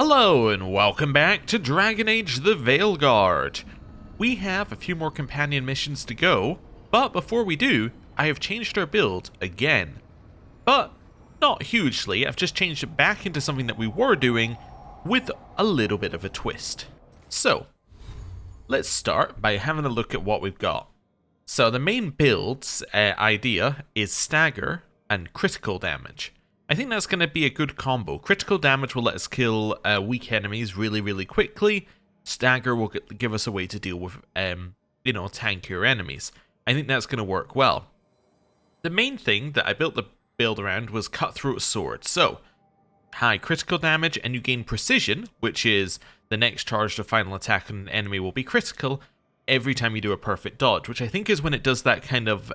Hello and welcome back to Dragon Age the Veilguard. We have a few more companion missions to go, but before we do, I have changed our build again. But not hugely, I've just changed it back into something that we were doing with a little bit of a twist. So, let's start by having a look at what we've got. So the main build's idea is stagger and critical damage. I think that's going to be a good combo. Critical damage will let us kill weak enemies really quickly. Stagger will give us a way to deal with, tankier enemies. I think that's going to work well. The main thing that I built the build around was cutthroat sword. So, high critical damage and you gain precision, which is the next charge to final attack on an enemy will be critical every time you do a perfect dodge, which I think is when it does that kind of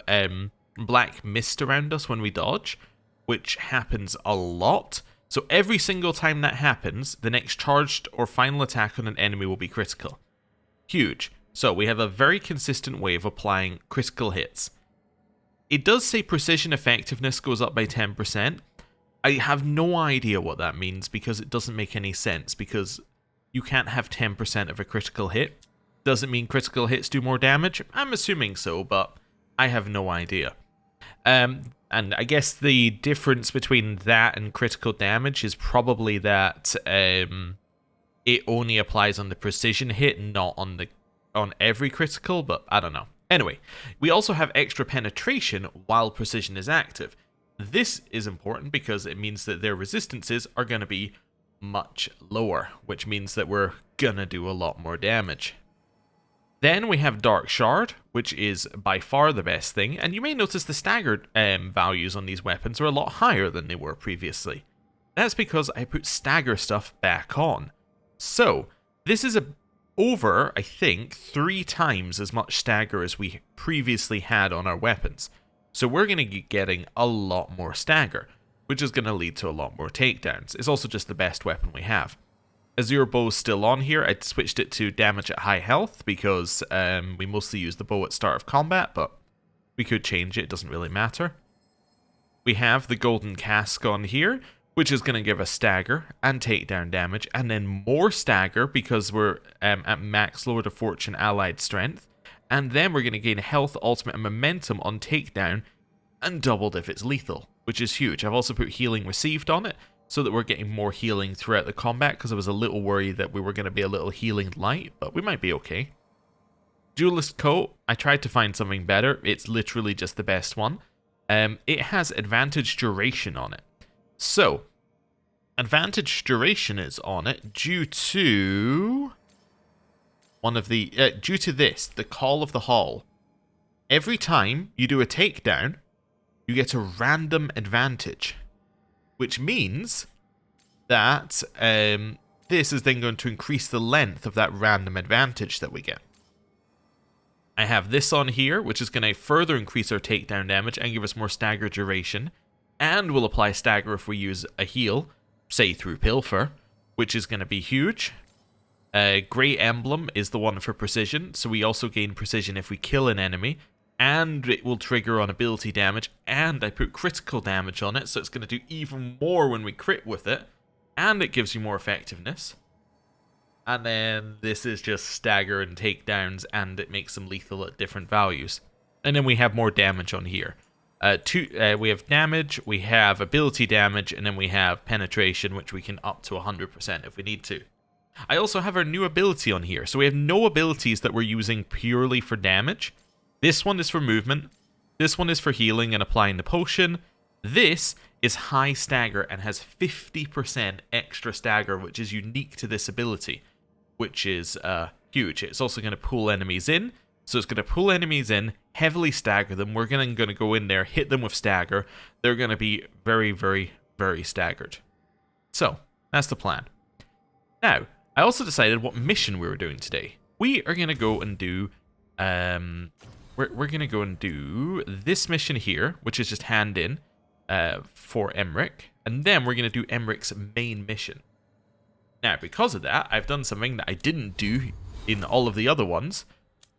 black mist around us when we dodge, which happens a lot. So every single time that happens, the next charged or final attack on an enemy will be critical. Huge. So we have a very consistent way of applying critical hits. It does say precision effectiveness goes up by 10%. I have no idea what that means because it doesn't make any sense, because you can't have 10% of a critical hit. Doesn't mean critical hits do more damage? I'm assuming so, but I have no idea. And I guess the difference between that and critical damage is probably that it only applies on the precision hit, not on every critical, but I don't know. Anyway, we also have extra penetration while precision is active. This is important because it means that their resistances are going to be much lower, which means that we're going to do a lot more damage. Then we have Dark Shard, which is by far the best thing, and you may notice the staggered values on these weapons are a lot higher than they were previously. That's because I put stagger stuff back on. So, this is over, I think, 3 times as much stagger as we previously had on our weapons. So we're going to be getting a lot more stagger, which is going to lead to a lot more takedowns. It's also just the best weapon we have. Azure Bow's still on here. I switched it to damage at high health because we mostly use the bow at start of combat, but we could change it, doesn't really matter. We have the Golden Cask on here, which is going to give us stagger and takedown damage, and then more stagger because we're at max Lord of Fortune allied strength, and then we're going to gain health, ultimate, and momentum on takedown, and doubled if it's lethal, which is huge. I've also put healing received on it, so that we're getting more healing throughout the combat, because I was a little worried that we were going to be a little healing light, but we might be okay. Duelist Coat, I tried to find something better. It's literally just the best one. It has advantage duration on it. So, advantage duration is on it due to due to this, the Call of the Hall. Every time you do a takedown, you get a random advantage, which means that this is then going to increase the length of that random advantage that we get. I have this on here, which is going to further increase our takedown damage and give us more stagger duration, and will apply stagger if we use a heal, say through Pilfer, which is going to be huge. Grey Emblem is the one for precision, so we also gain precision if we kill an enemy, and it will trigger on ability damage, and I put critical damage on it, so it's going to do even more when we crit with it, and it gives you more effectiveness. And then this is just stagger and takedowns, and it makes them lethal at different values. And then we have more damage on here. We have damage, we have ability damage, and then we have penetration, which we can up to 100% if we need to. I also have our new ability on here, so we have no abilities that we're using purely for damage. This one is for movement, this one is for healing and applying the potion, this is high stagger and has 50% extra stagger, which is unique to this ability, which is huge. It's also going to pull enemies in, so it's going to pull enemies in, heavily stagger them, we're going to go in there, hit them with stagger, they're going to be very staggered. So, that's the plan. Now, I also decided what mission we were doing today. We are going to go and do We're going to go and do this mission here, which is just hand in for Emmerich. And then we're going to do Emmerich's main mission. Now, because of that, I've done something that I didn't do in all of the other ones.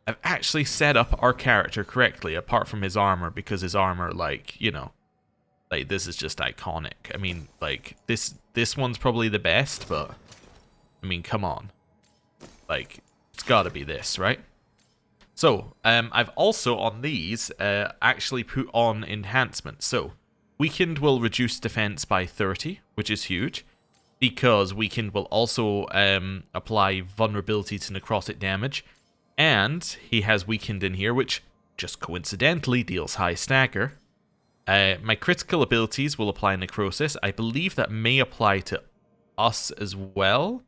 I've actually set up our character correctly, apart from his armor, because his armor, this is just iconic. I mean, this one's probably the best, but I mean, come on. Like, it's gotta be this, right? So, I've also, on these, actually put on enhancements. So, Weakened will reduce defense by 30, which is huge, because Weakened will also apply vulnerability to necrotic damage, and he has Weakened in here, which just coincidentally deals high stagger. My critical abilities will apply necrosis. I believe that may apply to us as well,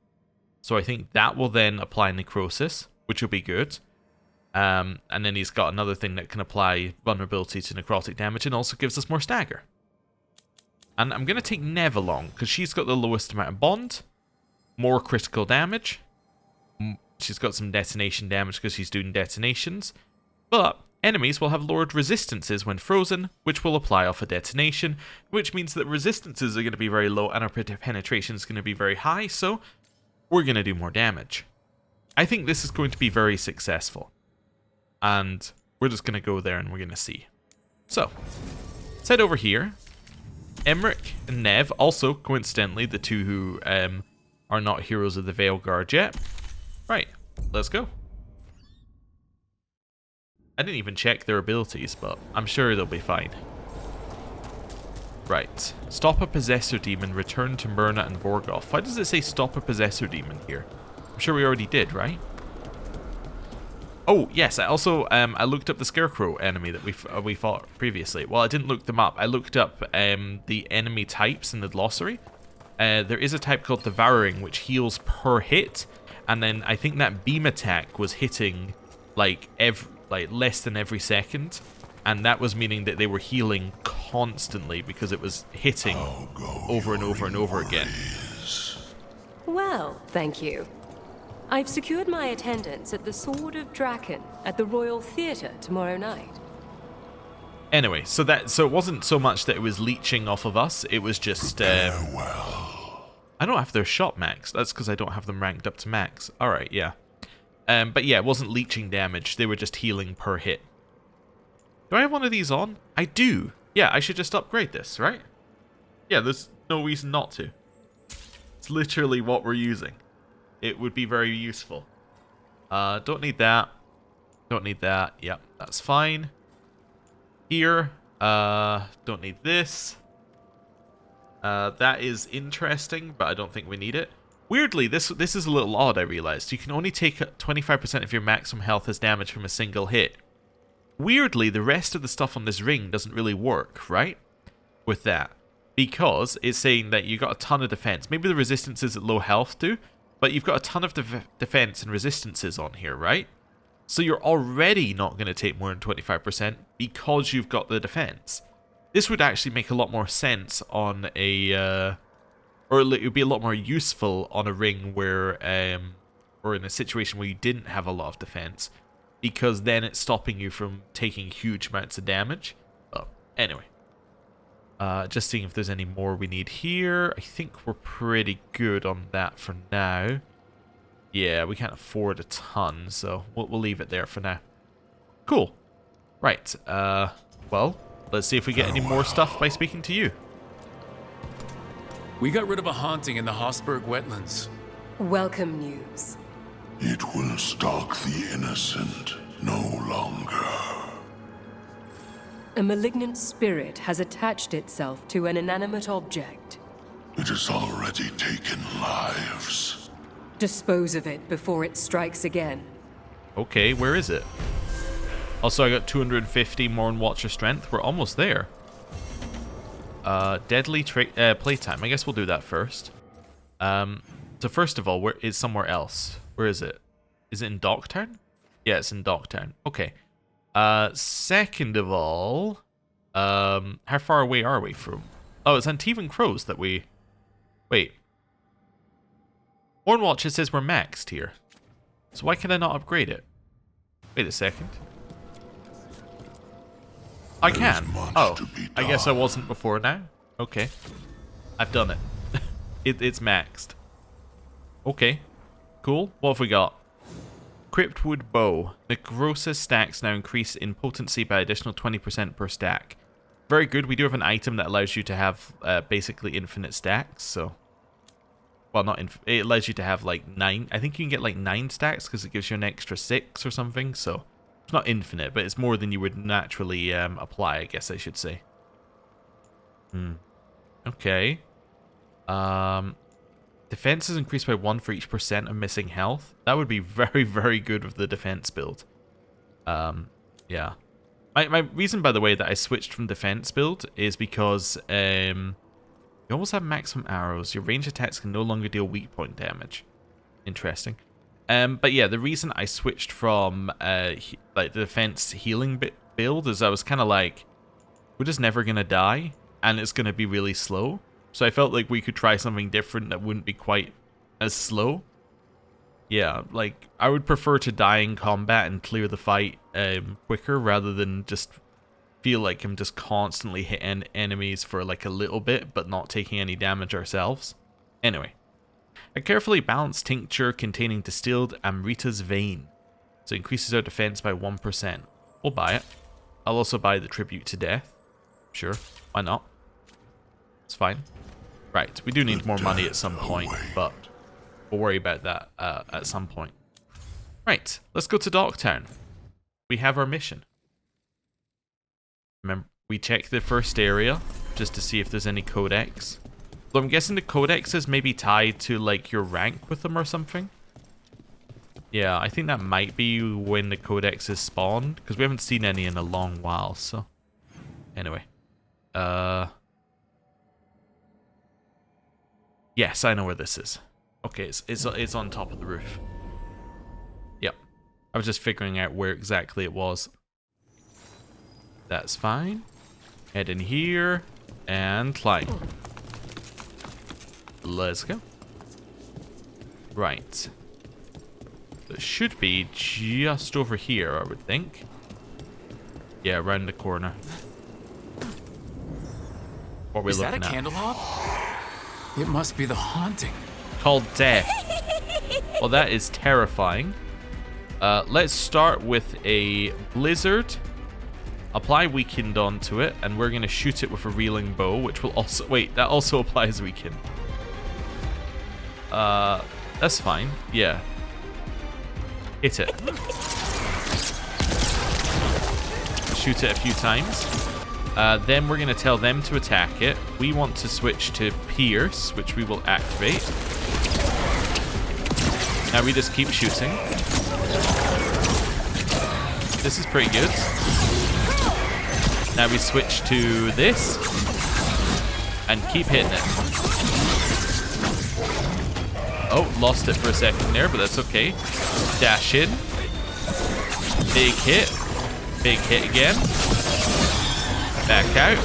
so I think that will then apply necrosis, which will be good. And then he's got another thing that can apply vulnerability to necrotic damage and also gives us more stagger. And I'm going to take Neve along, because she's got the lowest amount of bond, more critical damage. She's got some detonation damage because she's doing detonations. But enemies will have lowered resistances when frozen, which will apply off a detonation, which means that resistances are going to be very low and our penetration is going to be very high, so we're going to do more damage. I think this is going to be very successful. And we're just going to go there and we're going to see. So, let's head over here. Emmerich and Neve, also coincidentally the two who are not heroes of the Veilguard yet. Right, let's go. I didn't even check their abilities, but I'm sure they'll be fine. Right, stop a possessor demon, return to Myrna and Vorgoth. Why does it say stop a possessor demon here? I'm sure we already did, right? Oh, yes, I also, I looked up the Scarecrow enemy that we fought previously. Well, I didn't look them up. I looked up the enemy types in the glossary. There is a type called Devouring, which heals per hit. And then I think that beam attack was hitting, like, less than every second. And that was meaning that they were healing constantly because it was hitting over and over and over again. Well, thank you. I've secured my attendance at the Sword of Draken at the Royal Theatre tomorrow night. Anyway, so it wasn't so much that it was leeching off of us, it was just... Farewell. I don't have their shot max, that's because I don't have them ranked up to max. Alright, yeah. But yeah, it wasn't leeching damage, they were just healing per hit. Do I have one of these on? I do. Yeah, I should just upgrade this, right? Yeah, there's no reason not to. It's literally what we're using. It would be very useful. Don't need that. Don't need that. Yep, that's fine. Here. Don't need this. That is interesting, but I don't think we need it. Weirdly, this is a little odd, I realized. You can only take 25% of your maximum health as damage from a single hit. Weirdly, the rest of the stuff on this ring doesn't really work, right? With that. Because it's saying that you got a ton of defense. Maybe the resistances at low health do. But you've got a ton of defense and resistances on here, right? So you're already not going to take more than 25% because you've got the defense. This would actually make a lot more sense on a... or it would be a lot more useful on a ring where... or in a situation where you didn't have a lot of defense. Because then it's stopping you from taking huge amounts of damage. Oh, anyway. Just seeing if there's any more we need here. I think we're pretty good on that for now. Yeah, we can't afford a ton, so we'll leave it there for now. Cool. Right, well, let's see if we get any more stuff by speaking to you. We got rid of a haunting in the Hosberg wetlands. Welcome news. It will stalk the innocent no longer. A malignant spirit has attached itself to an inanimate object. It has already taken lives. Dispose of it before it strikes again. Okay, where is it? Also, I got 250 more in Watcher Strength. We're almost there. Deadly playtime. I guess we'll do that first. So first of all, where is somewhere else? Where is it? Is it in Docktown? Yeah, it's in Docktown. Okay. Second of all, how far away are we from... Oh, it's Antivan Crows that we... Wait. Hornwatch, it says we're maxed here. So why can I not upgrade it? Wait a second. I can. Oh, I guess I wasn't before now. Okay. I've done it. It's maxed. Okay. Cool. What have we got? Cryptwood Bow. Necrosis stacks now increase in potency by additional 20% per stack. Very good. We do have an item that allows you to have basically infinite stacks, so Well, not it allows you to have like 9. I think you can get like 9 stacks because it gives you an extra 6 or something. So it's not infinite, but it's more than you would naturally apply, I guess I should say. Okay. Defense is increased by 1 for each % of missing health. That would be very, very good with the defense build. Yeah. My reason, by the way, that I switched from defense build is because you almost have maximum arrows. Your range attacks can no longer deal weak point damage. Interesting. But yeah, the reason I switched from like the defense healing build is I was kind of like, we're just never gonna die, and it's gonna be really slow. So I felt like we could try something different that wouldn't be quite as slow. Yeah, like, I would prefer to die in combat and clear the fight quicker rather than just feel like I'm just constantly hitting enemies for like a little bit but not taking any damage ourselves. Anyway, a carefully balanced tincture containing distilled Amrita's vein. So it increases our defense by 1%. We'll buy it. I'll also buy the tribute to death. Sure, why not? It's fine. Right, we do need more money at some point, but we'll worry about that at some point. Right, let's go to Docktown. We have our mission. Remember, we check the first area just to see if there's any codex. So I'm guessing the codex is maybe tied to like your rank with them or something. Yeah, I think that might be when the codex is spawned, because we haven't seen any in a long while, so. Anyway. Yes, I know where this is. Okay, it's on top of the roof. Yep. I was just figuring out where exactly it was. That's fine. Head in here and climb. Let's go. Right. So it should be just over here, I would think. Yeah, around the corner. What are we looking at? Is that a candlehop? It must be the haunting. Called death. Well, that is terrifying. Let's start with a blizzard. Apply weakened onto it, and we're going to shoot it with a reeling bow, which will also... Wait, that also applies weakened. That's fine. Yeah. Hit it. Shoot it a few times. Then we're going to tell them to attack it. We want to switch to Pierce, which we will activate. Now we just keep shooting. This is pretty good. Now we switch to this. And keep hitting it. Oh, lost it for a second there, but that's okay. Dash in. Big hit. Big hit again. Back out.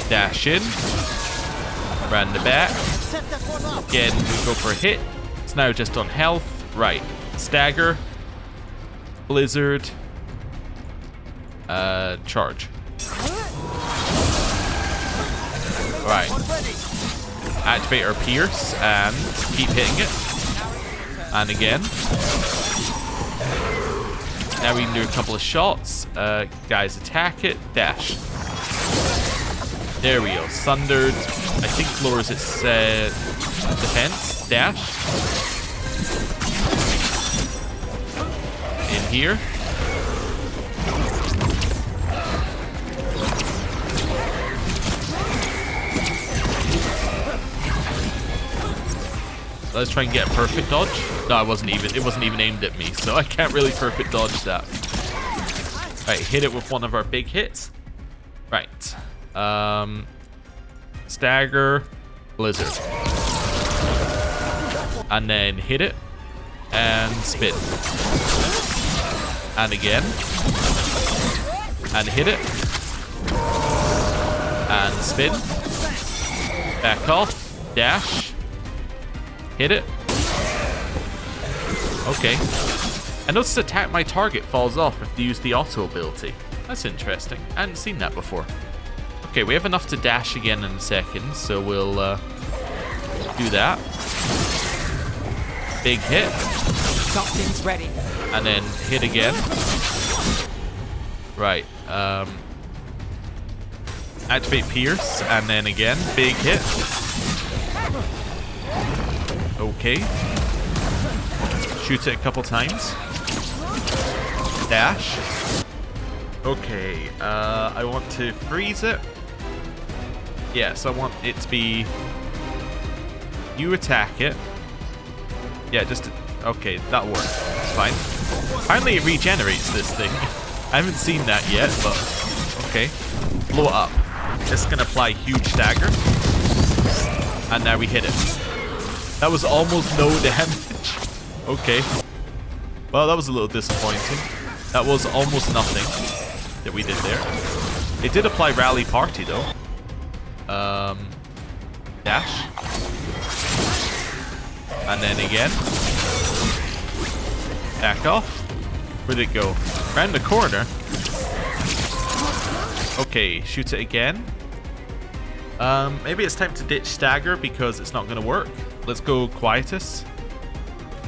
Dash in. Round the back. Again, we go for a hit. It's now just on health. Right. Stagger. Blizzard. Charge. Right. Activate our Pierce and keep hitting it. And again. Now we can do a couple of shots. Guys, attack it. Dash. There we go. Sundered. I think lowers its defense. Dash. In here. Let's try and get a perfect dodge. No, it wasn't even aimed at me, so I can't really perfect dodge that. Right, hit it with one of our big hits. Right. Stagger, blizzard. And then hit it and spin. And again. And hit it. And spin. Back off. Dash. Hit it. Okay. I notice attack my target falls off if you use the auto ability. That's interesting. I hadn't seen that before. Okay, we have enough to dash again in a second, so we'll do that. Big hit. Something's ready. And then hit again. Right. Activate Pierce, and then again, big hit. Okay. Shoot it a couple times. Dash. Okay, I want to freeze it. Yes, I want it to be... You attack it. Yeah, just... Okay, that'll work. It's fine. Apparently it regenerates this thing. I haven't seen that yet, but... Okay. Blow it up. It's gonna apply huge dagger. And now we hit it. That was almost no damage. Okay. Well, that was a little disappointing. That was almost nothing that we did there. It did apply Rally Party, though. Dash. And then again. Back off. Where'd it go? Round the corner. Okay, shoot it again. Maybe it's time to ditch Stagger because it's not going to work. Let's go Quietus.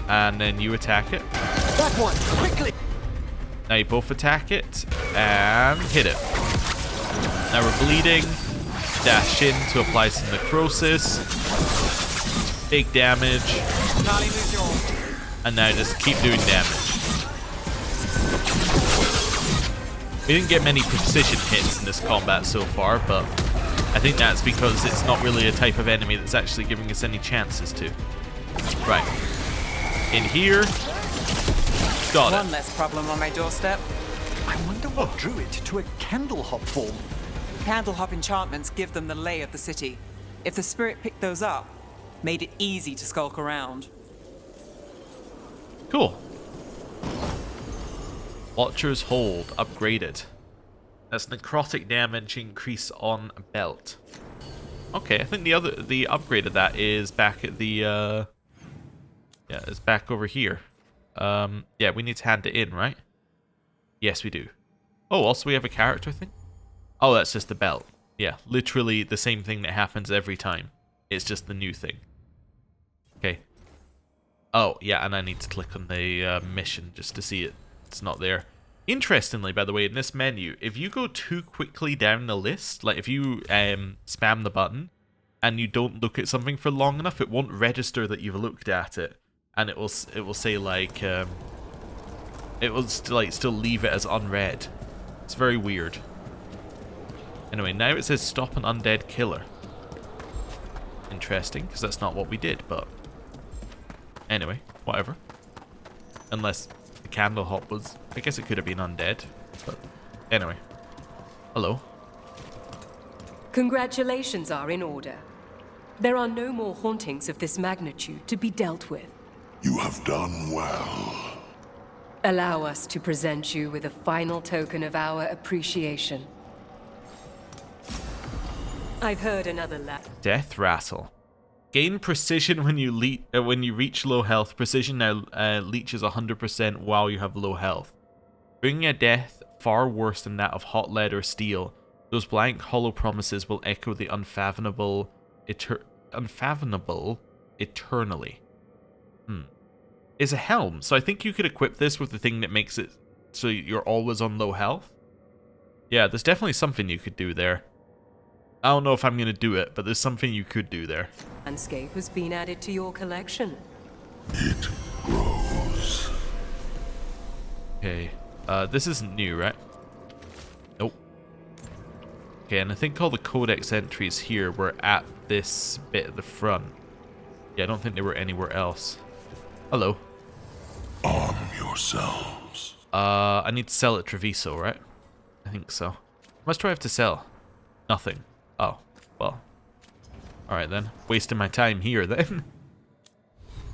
And then you attack it. That one, quickly! Now you both attack it and hit it. Now we're bleeding. Dash in to apply some necrosis. Big damage. And now just keep doing damage. We didn't get many precision hits in this combat so far, but I think that's because it's not really a type of enemy that's actually giving us any chances to. Right. In here. Got it. One less problem on my doorstep. I wonder what drew it to a candlehop form. Candlehop enchantments give them the lay of the city. If the spirit picked those up, made it easy to skulk around. Cool. Watcher's Hold upgraded. That's necrotic damage increase on belt. Okay, I think the upgrade of that is back at the yeah, it's back over here. Yeah, we need to hand it in, right? Yes, we do. Oh, also we have a character thing? Oh, that's just the belt. Yeah, literally the same thing that happens every time. It's just the new thing. Okay. Oh, yeah, and I need to click on the mission just to see it. It's not there. Interestingly, by the way, in this menu, if you go too quickly down the list, like if you spam the button and you don't look at something for long enough, it won't register that you've looked at it, and it will say like it will still leave it as unread. It's very weird. Anyway, now it says stop an undead killer. Interesting, because that's not what we did, but anyway, whatever. Unless the candlehop was... I guess it could have been undead, but anyway. Hello. Congratulations are in order. There are no more hauntings of this magnitude to be dealt with. You have done well. Allow us to present you with a final token of our appreciation. I've heard another Death Rattle. Gain precision when you reach low health. Precision now leeches 100% while you have low health. Bringing a death far worse than that of hot lead or steel. Those blank hollow promises will echo the unfathomable eternally. Is a helm, so I think you could equip this with the thing that makes it so you're always on low health. Yeah, there's definitely something you could do there. I don't know if I'm going to do it, but there's something you could do there. landscape has been added to your collection. It grows. Okay, this isn't new, right? Nope. Okay, and I think all the codex entries here were at this bit at the front. Yeah, I don't think they were anywhere else. Hello. Arm yourselves. I need to sell at Treviso, right? I think so. How much do I have to sell? Nothing. Oh, well. Alright then. Wasting my time here then.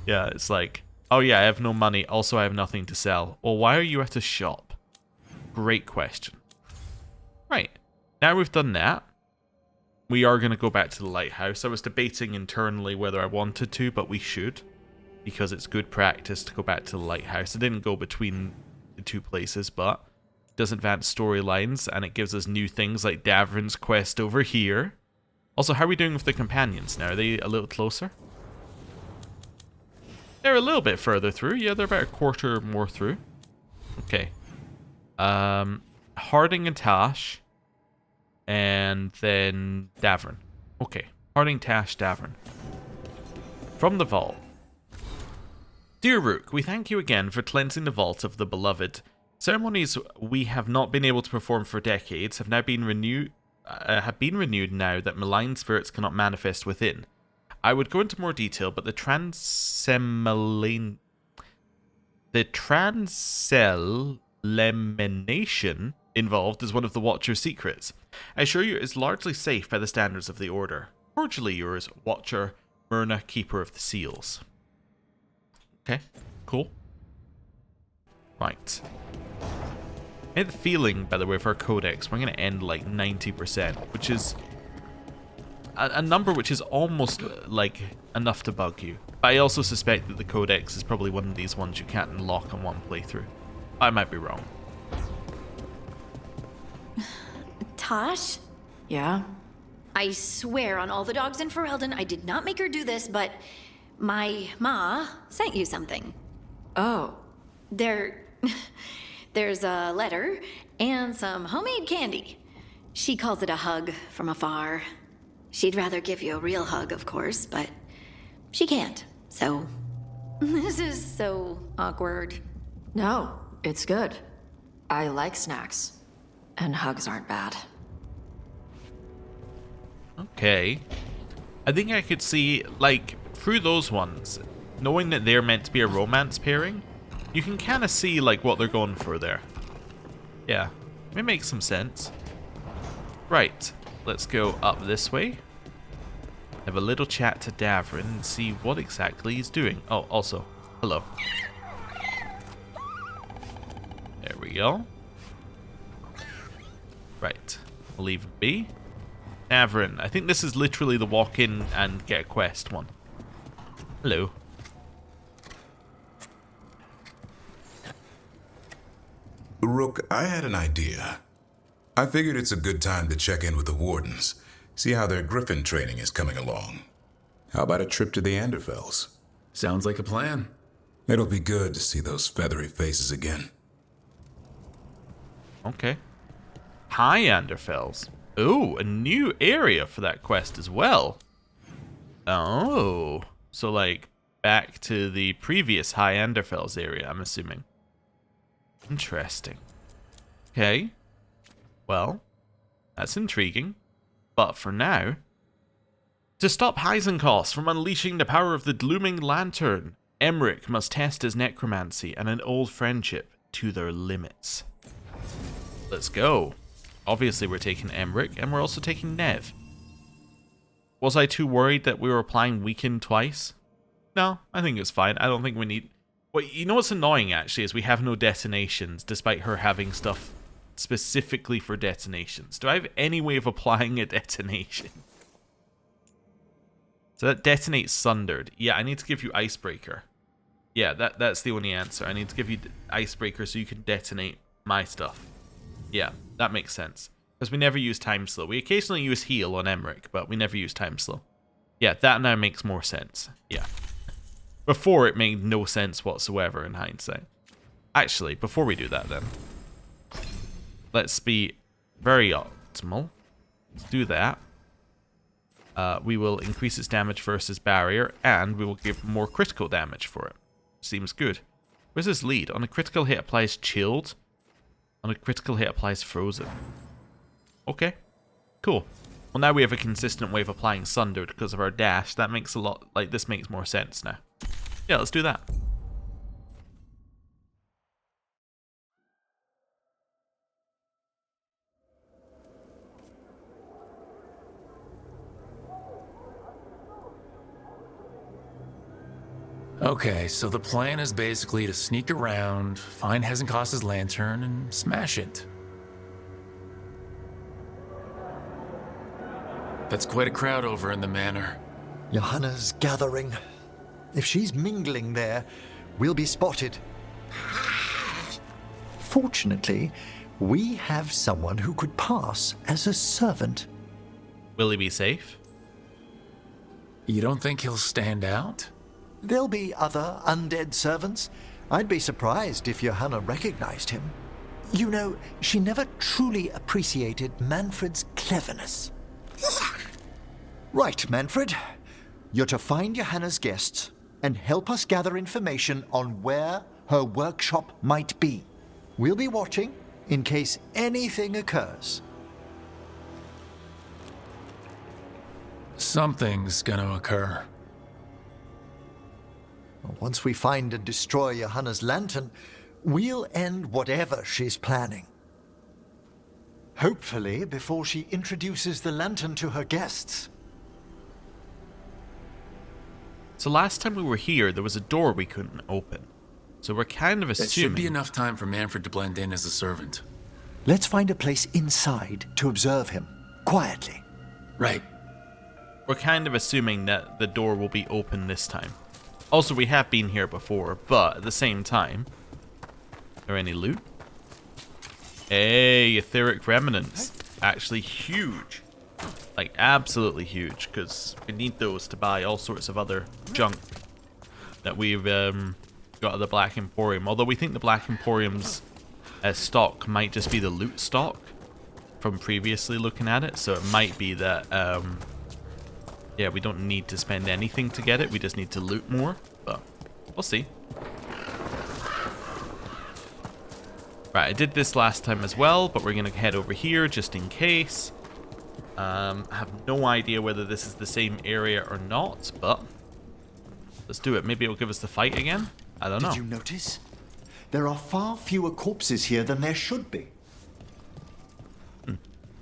Yeah, it's like, oh yeah, I have no money. Also, I have nothing to sell. Well, why are you at a shop? Great question. Right. Now we've done that. We are going to go back to the lighthouse. I was debating internally whether I wanted to, but we should. Because it's good practice to go back to the lighthouse. I didn't go between the two places, but it does advance storylines, and it gives us new things like Davrin's quest over here. Also, how are we doing with the companions now? Are they a little closer? They're a little bit further through. Yeah, they're about a quarter more through. Okay. Harding and Tash. And then Davrin. Okay. Harding, Tash, Davrin. From the vault. Dear Rook, we thank you again for cleansing the vault of the beloved. Ceremonies we have not been able to perform for decades have now been renewed. Now that malign spirits cannot manifest within. I would go into more detail, but the transelemination involved is one of the Watcher's secrets. I assure you it is largely safe by the standards of the Order. Cordially yours, Watcher Myrna, Keeper of the Seals. Okay, cool. Right. I had the feeling, by the way, of our codex, we're going to end like 90%, which is a number which is almost like enough to bug you. But I also suspect that the codex is probably one of these ones you can't unlock in one playthrough. I might be wrong. Tosh? Yeah? I swear on all the dogs in Ferelden, I did not make her do this, but my ma sent you something. Oh. There's a letter and some homemade candy. She calls it a hug from afar. She'd rather give you a real hug, of course, but she can't, so... This is so awkward. No, it's good. I like snacks. And hugs aren't bad. Okay. I think I could see, like, through those ones, knowing that they're meant to be a romance pairing, you can kind of see, like, what they're going for there. Yeah, it makes some sense. Right, let's go up this way. Have a little chat to Davrin and see what exactly he's doing. Oh, also, hello. There we go. Right, we'll leave it be. Davrin, I think this is literally the walk in and get a quest one. Hello. Rook, I had an idea. I figured it's a good time to check in with the wardens, see how their griffin training is coming along. How about a trip to the Anderfells? Sounds like a plan. It'll be good to see those feathery faces again. Okay. High Anderfells. Oh, a new area for that quest as well. Oh. So, like, back to the previous High Anderfells area, I'm assuming. Interesting. Okay. Well, that's intriguing. But for now, to stop Heisenkos from unleashing the power of the Glooming Lantern, Emmerich must test his necromancy and an old friendship to their limits. Let's go. Obviously we're taking Emmerich, and we're also taking Nev. Was I too worried that we were applying Weaken twice? No, I think it's fine. I don't think we need... Well, you know what's annoying, actually, is we have no detonations, despite her having stuff specifically for detonations. Do I have any way of applying a detonation? So that detonates Sundered. Yeah, I need to give you Icebreaker. Yeah, that's the only answer. I need to give you Icebreaker so you can detonate my stuff. Yeah, that makes sense. Because we never use Time Slow. We occasionally use Heal on Emmerich, but we never use Time Slow. Yeah, that now makes more sense. Yeah. Before, it made no sense whatsoever in hindsight. Actually, before we do that then, let's be very optimal. Let's do that. We will increase its damage versus barrier, and we will give more critical damage for it. Seems good. Where's this lead? On a critical hit applies chilled. On a critical hit applies frozen. Okay. Cool. Well, now we have a consistent way of applying Sundered because of our dash. That makes a lot... Like, this makes more sense now. Yeah, let's do that. Okay, so the plan is basically to sneak around, find Heisenkos' lantern, and smash it. That's quite a crowd over in the manor. Johanna's gathering. If she's mingling there, we'll be spotted. Fortunately, we have someone who could pass as a servant. Will he be safe? You don't think he'll stand out? There'll be other undead servants. I'd be surprised if Johanna recognized him. You know, she never truly appreciated Manfred's cleverness. Right, Manfred. You're to find Johanna's guests, and help us gather information on where her workshop might be. We'll be watching in case anything occurs. Something's gonna occur. Once we find and destroy Johanna's lantern, we'll end whatever she's planning. Hopefully before she introduces the lantern to her guests. So last time we were here, there was a door we couldn't open. So we're kind of That should assuming... be enough time for Manfred to blend in as a servant. Let's find a place inside to observe him, quietly. Right. We're kind of assuming that the door will be open this time. Also, we have been here before, but at the same time... Is there any loot? Hey, etheric remnants. Actually huge. Like, absolutely huge, because we need those to buy all sorts of other junk that we've got at the Black Emporium. Although we think the Black Emporium's stock might just be the loot stock from previously looking at it. So it might be that, yeah, we don't need to spend anything to get it. We just need to loot more, but we'll see. Right, I did this last time as well, but we're going to head over here just in case. I have no idea whether this is the same area or not, but let's do it. Maybe it'll give us the fight again? I don't know. Did you notice? There are far fewer corpses here than there should be.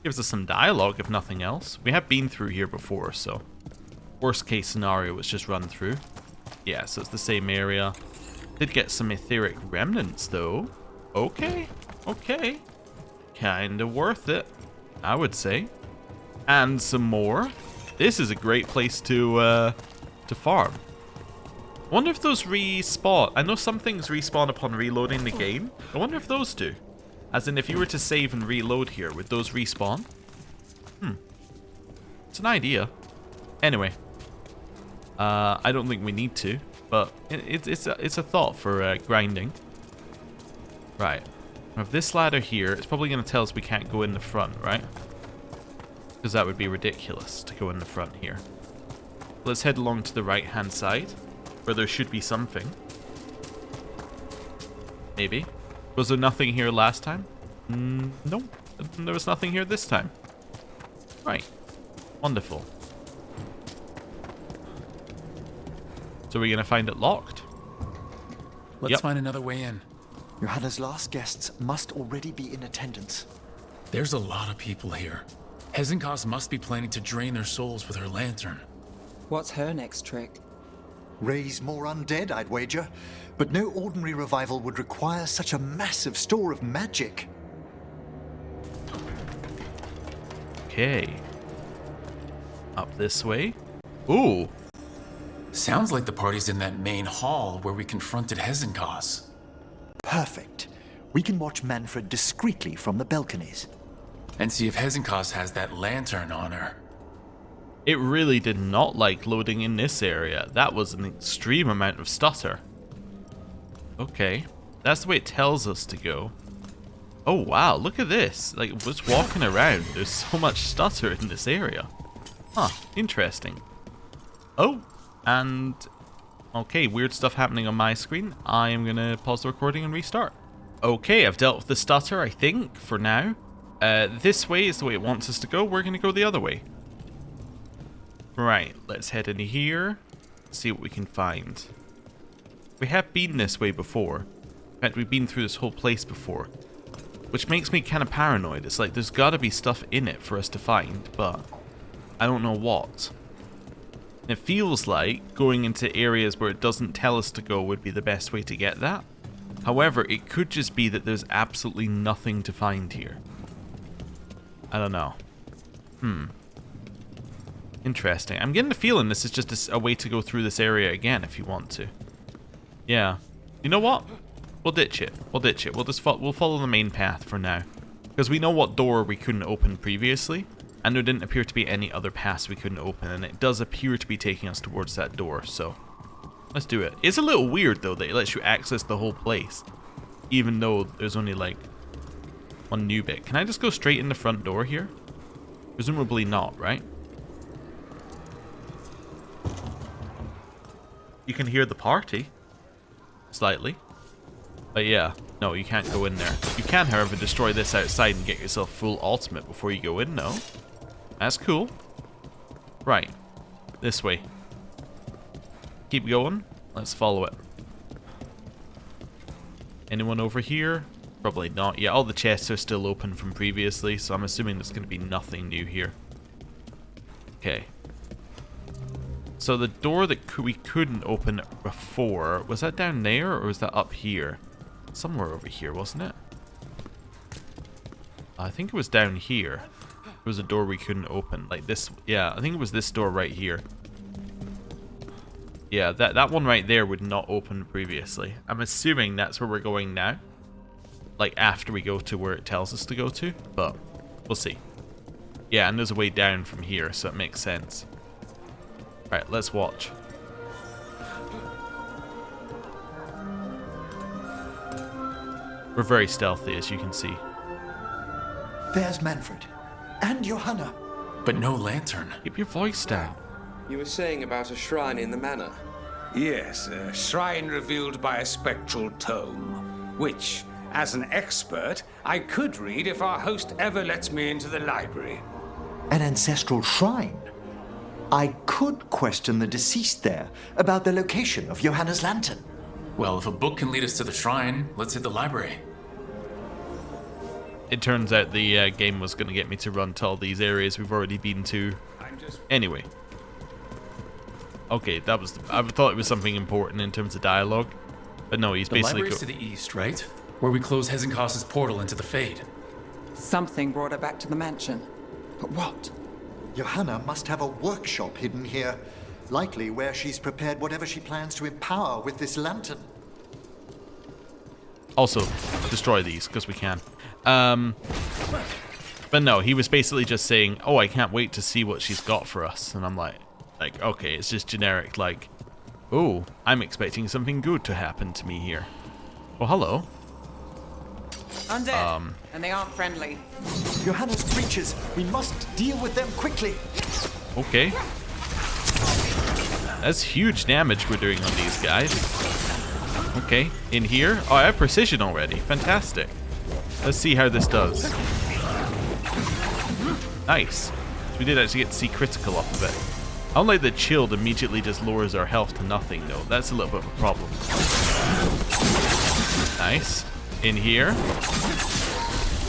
Gives us some dialogue, if nothing else. We have been through here before, so worst case scenario was just run through. Yeah, so it's the same area. Did get some etheric remnants, though. Okay, okay. Kinda worth it, I would say. And some more. This is a great place to farm. I wonder if those respawn. I know some things respawn upon reloading the game. I wonder if those do. As in, if you were to save and reload here, would those respawn? It's an idea. Anyway. I don't think we need to, but it's a thought for grinding. Right. We have this ladder here. It's probably going to tell us we can't go in the front, right? Because that would be ridiculous to go in the front here. Let's head along to the right-hand side, where there should be something. Maybe. Was there nothing here last time? No. There was nothing here this time. Right. Wonderful. So we're going to find it locked? Let's find another way in. Johanna's last guests must already be in attendance. There's a lot of people here. Hezenkos must be planning to drain their souls with her lantern. What's her next trick? Raise more undead, I'd wager. But no ordinary revival would require such a massive store of magic. Okay. Up this way. Ooh. Sounds like the party's in that main hall where we confronted Hezenkos. Perfect. We can watch Manfred discreetly from the balconies. And see if Hezenkos has that lantern on her. It really did not like loading in this area. That was an extreme amount of stutter. Okay. That's the way it tells us to go. Oh wow, look at this. Like, just walking around, there's so much stutter in this area. Huh, interesting. Oh, and... okay, weird stuff happening on my screen. I am going to pause the recording and restart. Okay, I've dealt with the stutter, I think, for now. This way is the way it wants us to go. We're going to go the other way. Right, let's head in here. See what we can find. We have been this way before. In fact, we've been through this whole place before. Which makes me kind of paranoid. It's like there's got to be stuff in it for us to find, but I don't know what. It feels like going into areas where it doesn't tell us to go would be the best way to get that. However, it could just be that there's absolutely nothing to find here. I don't know. Interesting. I'm getting the feeling this is just a way to go through this area again if you want to. Yeah. You know what? We'll ditch it. We'll ditch it. We'll follow the main path for now. Because we know what door we couldn't open previously. And there didn't appear to be any other paths we couldn't open. And it does appear to be taking us towards that door. So, let's do it. It's a little weird, though, that it lets you access the whole place. Even though there's only, like, one new bit. Can I just go straight in the front door here? Presumably not, right? You can hear the party. Slightly. But yeah, no, you can't go in there. You can, however, destroy this outside and get yourself full ultimate before you go in, no? That's cool. Right. This way. Keep going. Let's follow it. Anyone over here? Probably not. Yeah, all the chests are still open from previously, so I'm assuming there's going to be nothing new here. Okay. So the door that we couldn't open before, was that down there or was that up here? Somewhere over here, wasn't it? I think it was down here. It was a door we couldn't open. Like this. Yeah, I think it was this door right here. Yeah, that one right there would not open previously. I'm assuming that's where we're going now. Like after we go to where it tells us to go to. But we'll see. Yeah, and there's a way down from here, so it makes sense. Right, let's watch. We're very stealthy, as you can see. There's Manfred. And Johanna. But no lantern. Keep your voice down. You were saying about a shrine in the manor. Yes, a shrine revealed by a spectral tome, which, as an expert, I could read if our host ever lets me into the library. An ancestral shrine? I could question the deceased there about the location of Johanna's lantern. Well, if a book can lead us to the shrine, let's hit the library. It turns out the game was going to get me to run to all these areas we've already been to. Anyway. Okay, that was... I thought it was something important in terms of dialogue. But no, he's the basically... The library's to the east, right? Where we close Hezenkos's portal into the Fade. Something brought her back to the mansion. But what? Johanna must have a workshop hidden here. Likely where she's prepared whatever she plans to empower with this lantern. Also, destroy these, because we can. But no, he was basically just saying, oh, I can't wait to see what she's got for us. And I'm like, okay, it's just generic, like, oh, I'm expecting something good to happen to me here. Oh, hello. Undead, and they aren't friendly. Johanna's creatures, we must deal with them quickly. Okay. That's huge damage we're doing on these guys. Okay, in here. Oh, I have precision already. Fantastic. Let's see how this does. Nice. We did actually get to see critical off of it. Unlike the chilled immediately just lowers our health to nothing though. That's a little bit of a problem. Nice. In here.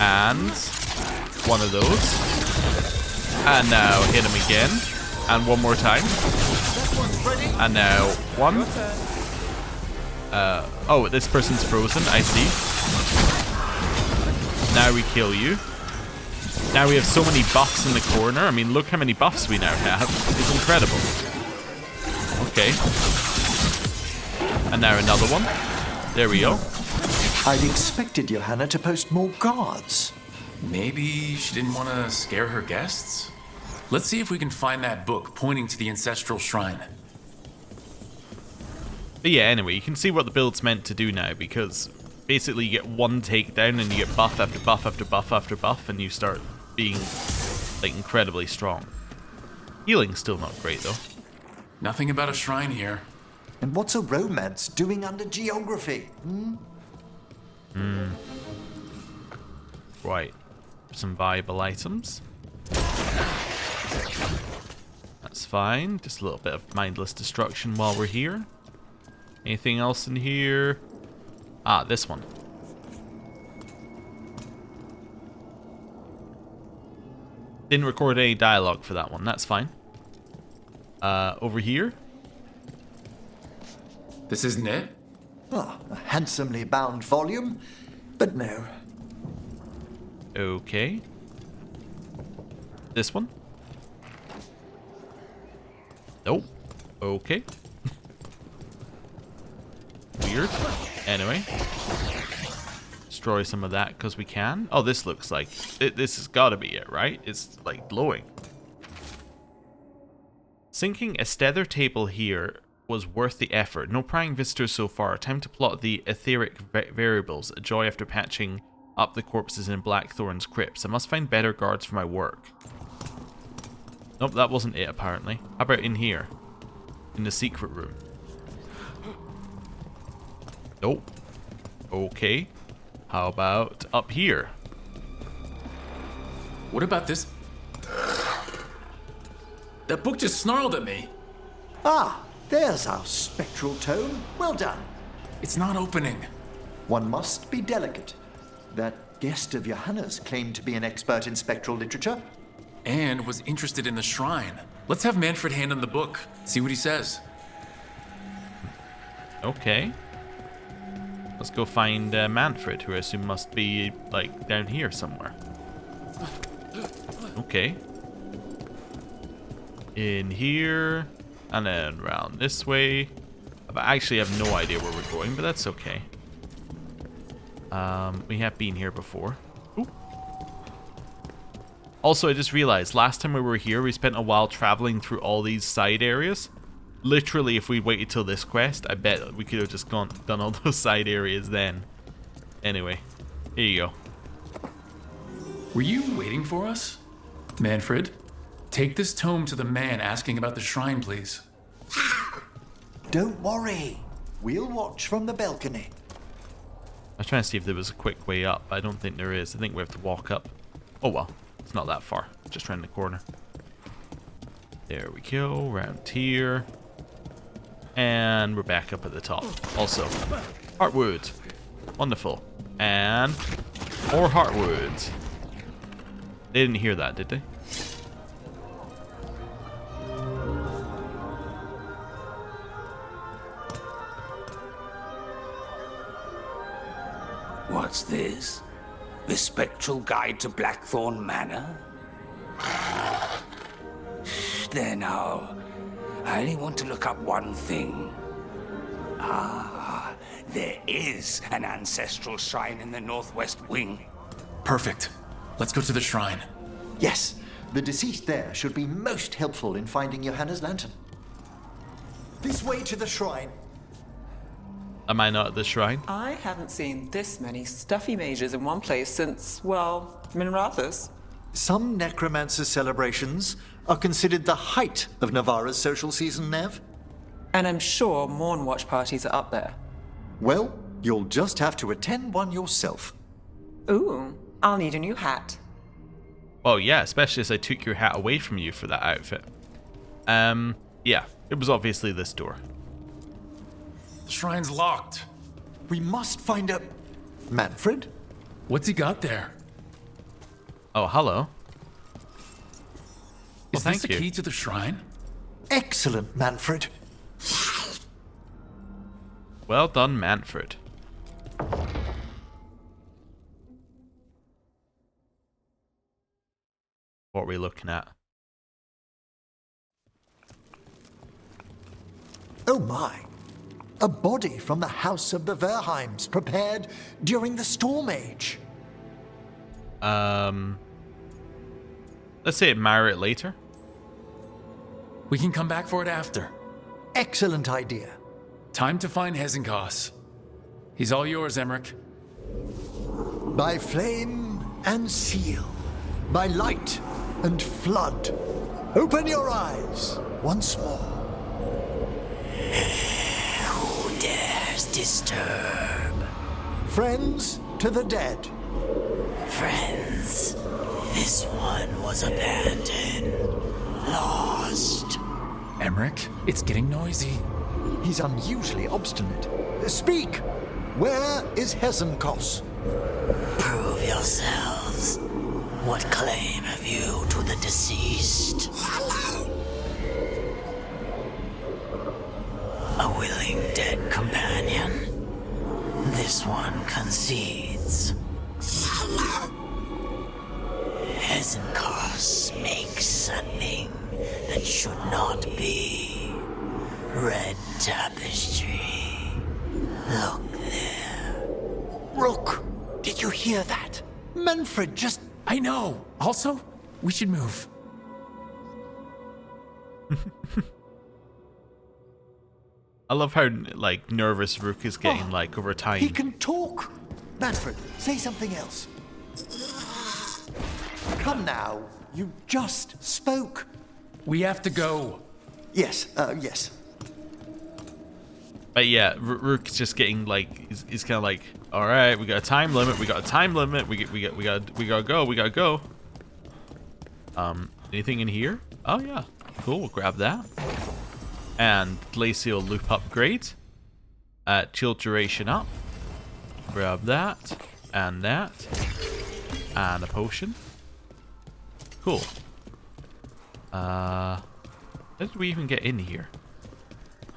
And one of those. And now hit him again. And one more time. And now one. Oh, this person's frozen, I see. Now we kill you. Now we have so many buffs in the corner. I mean, look how many buffs we now have. It's incredible. Okay. And now another one. There we go. I'd expected Johanna to post more guards. Maybe she didn't want to scare her guests? Let's see if we can find that book pointing to the ancestral shrine. But yeah, anyway, you can see what the build's meant to do now, because basically you get one takedown and you get buff after buff after buff after buff, and you start being, like, incredibly strong. Healing's still not great, though. Nothing about a shrine here. And what's a romance doing under geography? Right. Some viable items. That's fine. Just a little bit of mindless destruction while we're here. Anything else in here? Ah, this one. Didn't record any dialogue for that one. That's fine. Over here. This isn't it? Oh, a handsomely bound volume, but no. Okay. This one? Nope. Okay. Weird. Anyway. Destroy some of that because we can. Oh, this looks like... this has got to be it, right? It's, like, glowing. Sinking a tether table here was worth the effort. No prying visitors so far. Time to plot the etheric variables. A joy after patching up the corpses in Blackthorn's crypts. I must find better guards for my work. Nope, that wasn't it, apparently. How about in here? In the secret room? Nope. Okay. How about up here? What about this? That book just snarled at me. Ah, there's our spectral tome. Well done. It's not opening. One must be delicate. That guest of Johanna's claimed to be an expert in spectral literature. And was interested in the shrine. Let's have Manfred hand him the book. See what he says. Okay. Let's go find Manfred, who I assume must be, like, down here somewhere. Okay. In here, and then round this way. I actually have no idea where we're going, but that's okay. We have been here before. Ooh. Also, I just realized, last time we were here, we spent a while traveling through all these side areas. Literally, if we waited till this quest, I bet we could have just done all those side areas then. Anyway, here you go. Were you waiting for us? Manfred, take this tome to the man asking about the shrine, please. Don't worry. We'll watch from the balcony. I was trying to see if there was a quick way up. I don't think there is. I think we have to walk up. Oh well, it's not that far. Just around the corner. There we go, around here. And we're back up at the top. Also, heartwood. Wonderful. And more heartwood. They didn't hear that, did they? What's this? The Spectral Guide to Blackthorn Manor? There now. I only want to look up one thing. Ah, there is an ancestral shrine in the northwest wing. Perfect. Let's go to the shrine. Yes, the deceased there should be most helpful in finding Johanna's lantern. This way to the shrine. Am I not at the shrine? I haven't seen this many stuffy mages in one place since, well, Minrathus. Some necromancer celebrations are considered the height of Navarra's social season, Nev. And I'm sure Morn Watch parties are up there. Well, you'll just have to attend one yourself. Ooh, I'll need a new hat. Oh yeah, especially as I took your hat away from you for that outfit. Yeah, it was obviously this door. The shrine's locked. We must find a... Manfred? What's he got there? Oh, hello. Is Well, this the thank you. key to the shrine? Excellent, Manfred. Well done, Manfred. What are we looking at? Oh my. A body from the house of the Verheims, prepared during the Storm Age. Let's say admire it later. We can come back for it after. Excellent idea. Time to find Hezenkos. He's all yours, Emmerich. By flame and seal, by light and flood, open your eyes once more. Who dares disturb? Friends to the dead. Friends, this one was abandoned, lost. Emmerich, it's getting noisy. He's unusually obstinate. Speak! Where is Hezenkos? Prove yourselves. What claim have you to the deceased? A willing dead companion. This one concedes. Hezenkos makes something that should not be. Red tapestry. Look there. Rook, did you hear that? Manfred just... I know. Also, we should move. I love how, like, nervous Rook is getting, like, over time. He can talk. Manfred, say something else. Come now. You just spoke. We have to go. Yes, yes. But yeah, Rook's just getting like, he's kind of like, all right, we got a time limit, we gotta go. Anything in here? Oh yeah, cool, we'll grab that. And glacial loop upgrade. Chill duration up. Grab that, and that, and a potion. Cool. How did we even get in here?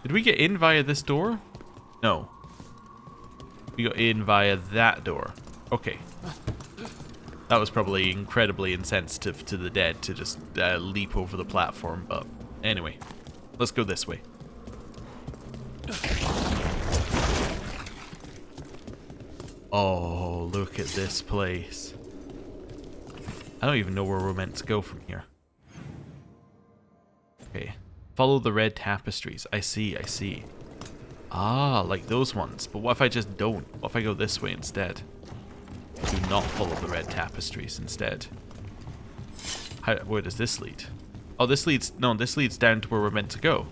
Did we get in via this door? No. We got in via that door. Okay. That was probably incredibly insensitive to the dead to just leap over the platform, but anyway. Let's go this way. Oh, look at this place. I don't even know where we're meant to go from here. Okay. Follow the red tapestries. I see. Ah, like those ones. But what if I just don't? What if I go this way instead? Do not follow the red tapestries instead. Where does this lead? Oh, this leads down to where we're meant to go.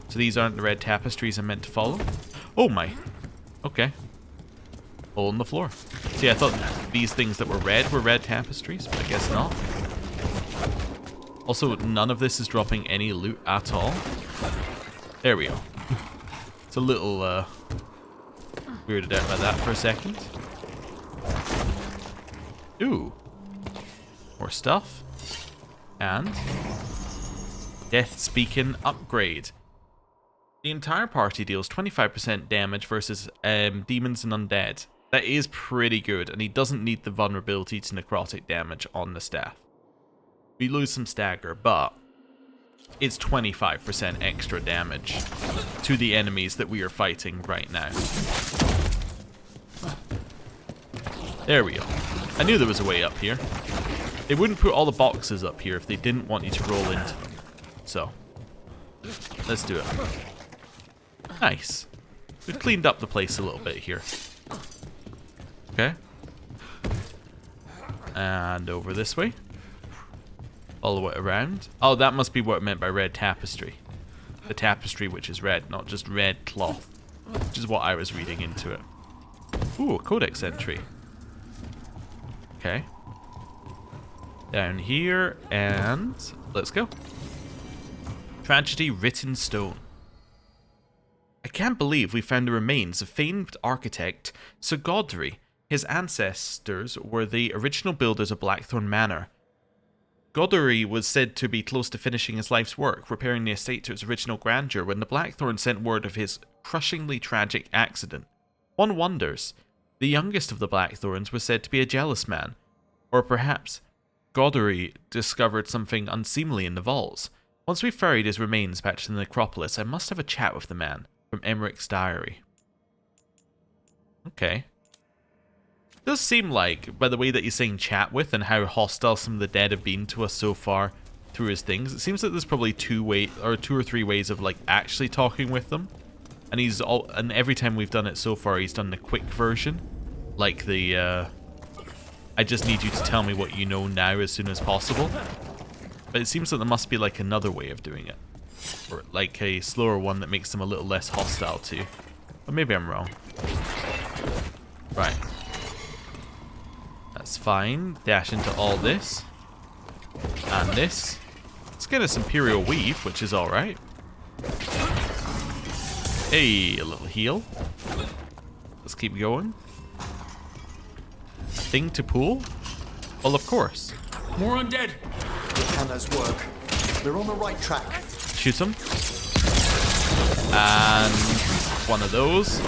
So these aren't the red tapestries I'm meant to follow? Oh my. Okay. Hole in the floor. See, I thought these things that were red tapestries, but I guess not. Also, none of this is dropping any loot at all. There we go. It's a little weirded out by that for a second. Ooh. More stuff. And Death's Beacon upgrade. The entire party deals 25% damage versus demons and undead. That is pretty good, and he doesn't need the vulnerability to necrotic damage on the staff. We lose some stagger, but it's 25% extra damage to the enemies that we are fighting right now. There we go. I knew there was a way up here. They wouldn't put all the boxes up here if they didn't want you to roll into them. So, let's do it. Nice. We've cleaned up the place a little bit here. Okay. And over this way. Follow it around. Oh, that must be what it meant by red tapestry. The tapestry which is red, not just red cloth. Which is what I was reading into it. Ooh, a codex entry. Okay. Down here, and let's go. Tragedy written stone. I can't believe we found the remains of famed architect Sir Godfrey. His ancestors were the original builders of Blackthorn Manor. Godfrey was said to be close to finishing his life's work, repairing the estate to its original grandeur, when the Blackthorn sent word of his crushingly tragic accident. One wonders, the youngest of the Blackthorns was said to be a jealous man, or perhaps Godfrey discovered something unseemly in the vaults. Once we ferried his remains back to the necropolis, I must have a chat with the man. From Emmerich's diary. Okay. It does seem like, by the way that he's saying chat with and how hostile some of the dead have been to us so far through his things, it seems that there's probably two or three ways of like actually talking with them. And every time we've done it so far, he's done the quick version. Like the I just need you to tell me what you know now as soon as possible. But it seems that there must be like another way of doing it. Or like a slower one that makes them a little less hostile to you. Or maybe I'm wrong. Right. That's fine. Dash into all this. And this. Let's get us Imperial Weave, which is alright. Hey, a little heal. Let's keep going. Thing to pull? Well, of course. More undead! Hannah's work. We're on the right track. Shoot him. And one of those.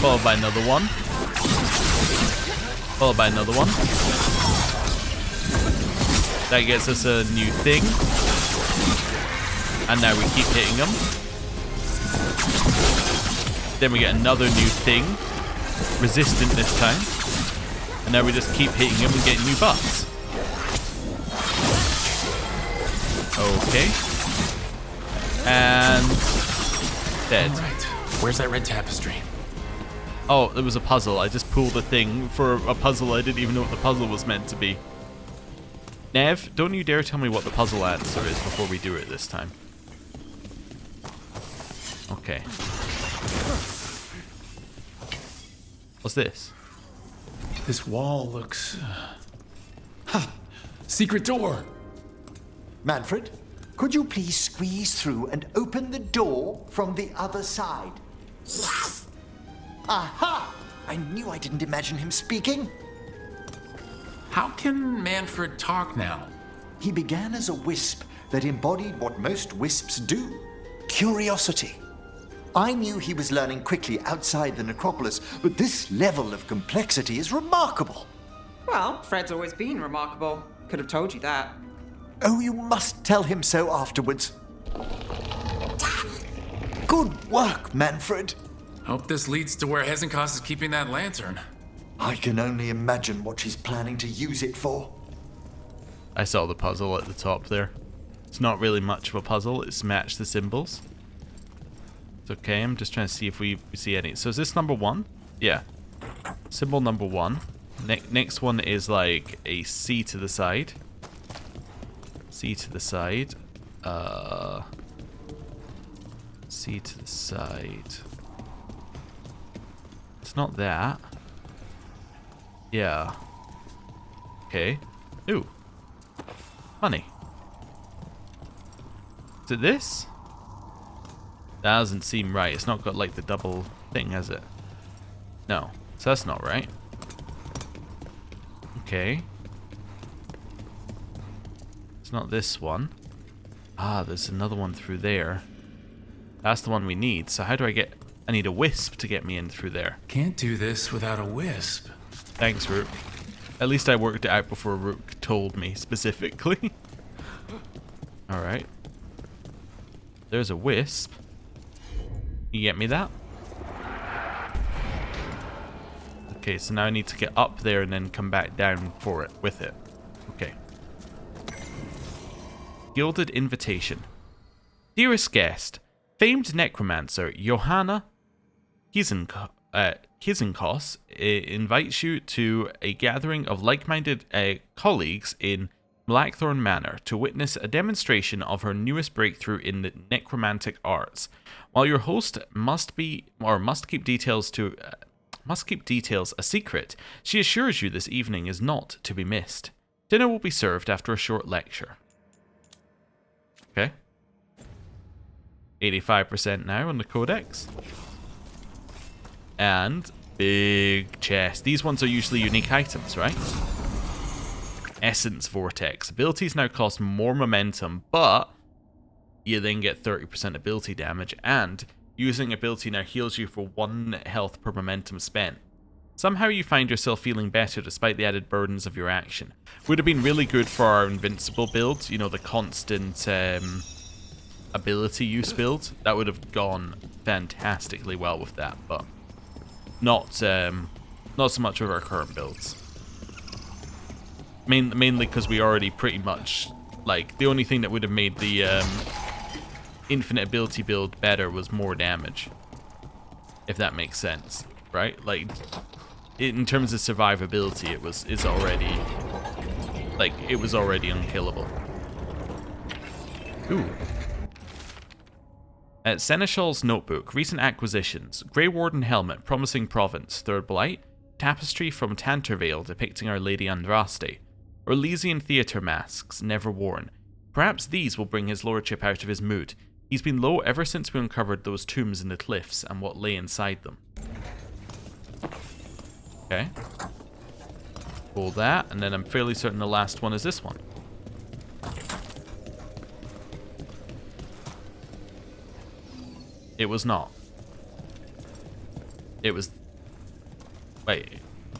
Followed by another one. Followed by another one. That gets us a new thing. And now we keep hitting them. Then we get another new thing. Resistant this time. And now we just keep hitting them and getting new buffs. Okay. And dead. Right. Where's that red tapestry? Oh, it was a puzzle. I just pulled a thing for a puzzle. I didn't even know what the puzzle was meant to be. Nev, don't you dare tell me what the puzzle answer is before we do it this time. Okay. What's this? This wall looks... Ha! Secret door! Manfred, could you please squeeze through and open the door from the other side? Yes! Aha! I knew I didn't imagine him speaking. How can Manfred talk now? He began as a wisp that embodied what most wisps do: curiosity. I knew he was learning quickly outside the necropolis, but this level of complexity is remarkable. Well, Fred's always been remarkable. Could have told you that. Oh, you must tell him so afterwards. Good work, Manfred. Hope this leads to where Hezenkos is keeping that lantern. I can only imagine what she's planning to use it for. I saw the puzzle at the top there. It's not really much of a puzzle, it's match the symbols. It's okay, I'm just trying to see if we see any. So is this number 1? Yeah. Symbol number 1. Next one is like a C to the side. C to the side. C to the side. It's not that. Yeah. Okay. Ooh. Money. Is it this? That doesn't seem right. It's not got like the double thing, has it? No. So that's not right. Okay. It's not this one. Ah, there's another one through there. That's the one we need. So how do I get... I need a wisp to get me in through there. Can't do this without a wisp. Thanks, Rook. At least I worked it out before Rook told me specifically. Alright. There's a wisp. You get me that? Okay, so now I need to get up there and then come back down for it, with it. Okay. Gilded Invitation. Dearest guest, famed necromancer Johanna Kizenkos invites you to a gathering of like-minded colleagues in Blackthorn Manor to witness a demonstration of her newest breakthrough in the necromantic arts. While your host must keep details a secret, she assures you this evening is not to be missed. Dinner will be served after a short lecture. Okay. 85% now on the codex. And big chest. These ones are usually unique items, right? Essence Vortex. Abilities now cost more momentum, but you then get 30% ability damage, and using ability now heals you for 1 health per momentum spent. Somehow you find yourself feeling better despite the added burdens of your action. Would have been really good for our invincible build, you know, the constant ability use build. That would have gone fantastically well with that, but not so much with our current builds. Mainly because we already pretty much, like, the only thing that would have made the infinite ability build better was more damage. If that makes sense, right? Like, in terms of survivability, it was already unkillable. Ooh. Seneschal's Notebook. Recent acquisitions. Grey Warden Helmet, Promising Province, Third Blight. Tapestry from Tantervale depicting Our Lady Andraste. Orlesian Theatre Masks, Never Worn. Perhaps these will bring his lordship out of his mood. He's been low ever since we uncovered those tombs in the cliffs and what lay inside them. Okay. Pull that, and then I'm fairly certain the last one is this one. It was not. It was... Wait.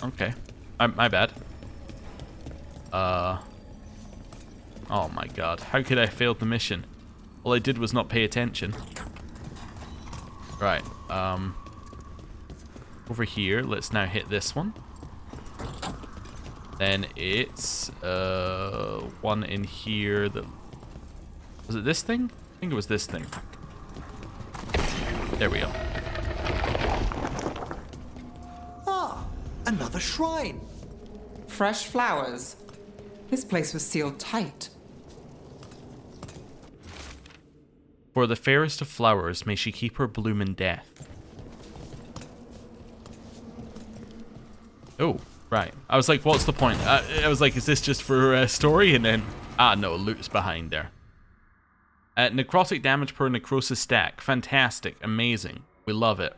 Okay. My bad. Oh my god. How could I have failed the mission? All I did was not pay attention. Right. Over here, let's now hit this one. Then it's one in here that... Was it this thing? I think it was this thing. There we go. Ah, another shrine. Fresh flowers. This place was sealed tight. For the fairest of flowers, may she keep her bloom in death. Oh, right. I was like, what's the point? I was like, is this just for story? And then, no, loot's behind there. Necrotic damage per necrosis stack. Fantastic. Amazing. We love it.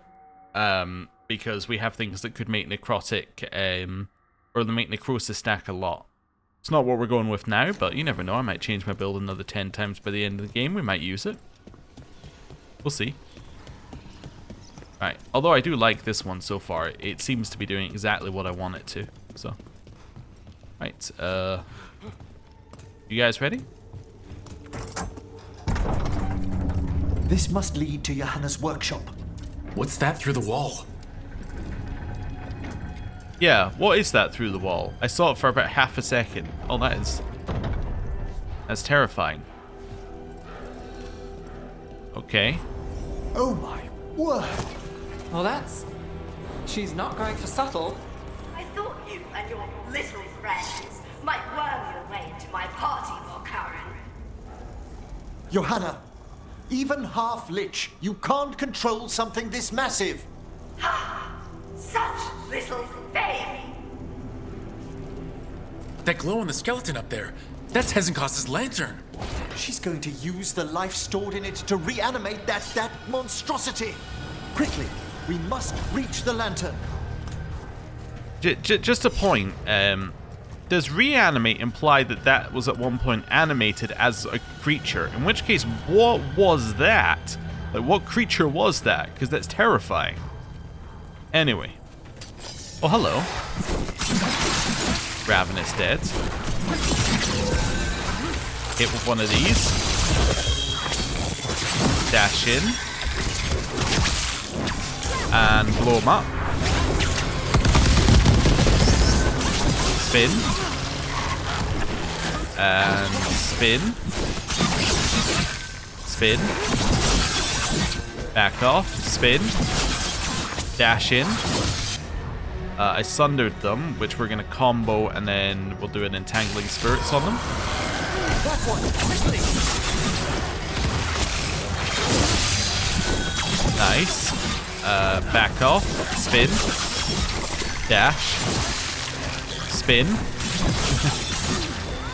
Because we have things that could make necrotic, or they make necrosis stack a lot. It's not what we're going with now, but you never know. I might change my build another 10 times by the end of the game. We might use it. We'll see. Right. Although I do like this one so far. It seems to be doing exactly what I want it to. So. Right. You guys ready? This must lead to Johanna's workshop. What's that through the wall? Yeah, what is that through the wall? I saw it for about half a second. Oh, that's terrifying. Okay. Oh my word. Well, she's not going for subtle. I thought you and your little friends might worm your way into my party, Volkaren. Johanna, even half-lich, you can't control something this massive. Ha! Such little baby! That glow on the skeleton up there, that's Hezenkos's lantern. She's going to use the life stored in it to reanimate that monstrosity. Quickly, we must reach the lantern. Just a point. Does reanimate imply that was at one point animated as a creature? In which case, what was that? Like, what creature was that? Because that's terrifying. Anyway. Oh, hello. Ravenous dead. Hit with one of these. Dash in. And blow him up. Spin. And spin. Spin. Back off. Spin. Dash in. I sundered them, which we're going to combo, and then we'll do an entangling spirits on them. That one, quickly. Nice. Back off. Spin. Dash. Spin.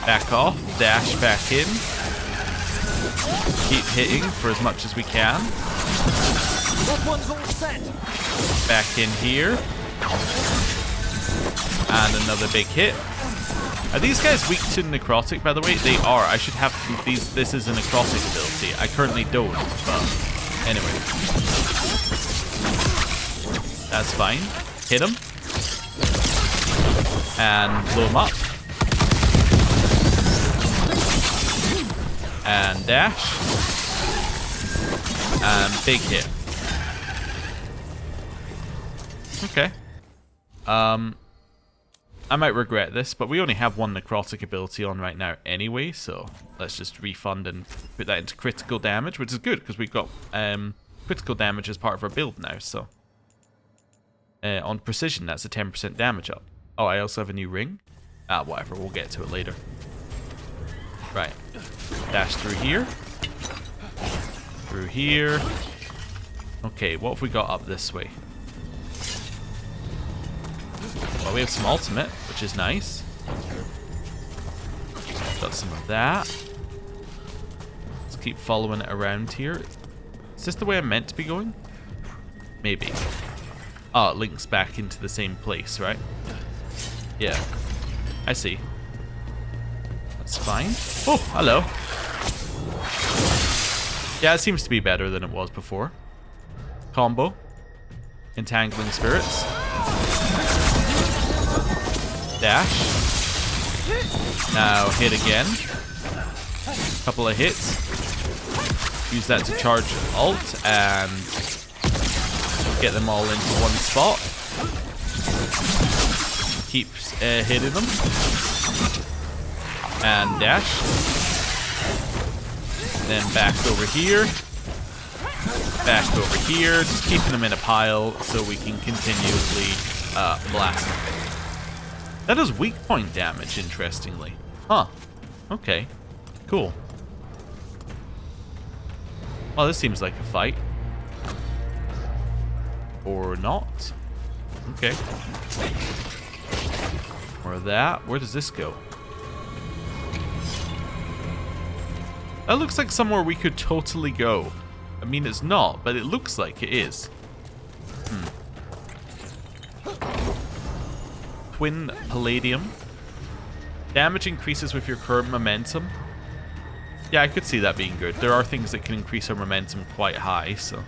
Back off. Dash back in. Keep hitting for as much as we can. That one's all set. Back in here. And another big hit. Are these guys weak to necrotic, by the way? They are. I should have these. This is a necrotic ability. I currently don't, but anyway. That's fine. Hit him. And blow him up. And dash. And big hit. Okay. I might regret this, but we only have one necrotic ability on right now anyway, so let's just refund and put that into critical damage, which is good because we've got critical damage as part of our build now, so. On precision, that's a 10% damage up. Oh, I also have a new ring. Whatever, we'll get to it later. Right. Dash through here. Through here. Okay, what have we got up this way? Well, we have some ultimate, which is nice. Got some of that. Let's keep following it around here. Is this the way I'm meant to be going? Maybe. Oh, it links back into the same place, right? Yeah. I see. That's fine. Oh, hello. Yeah, it seems to be better than it was before. Combo. Entangling spirits. Dash. Now hit again. Couple of hits. Use that to charge ult and get them all into one spot. Keep hitting them. And dash. Then back over here. Back over here. Just keeping them in a pile so we can continuously blast them. That does weak point damage, interestingly. Huh. Okay. Cool. Well, this seems like a fight. Or not. Okay. More of that. Where does this go? That looks like somewhere we could totally go. I mean, it's not, but it looks like it is. Twin Palladium. Damage increases with your current momentum. Yeah, I could see that being good. There are things that can increase our momentum quite high, so...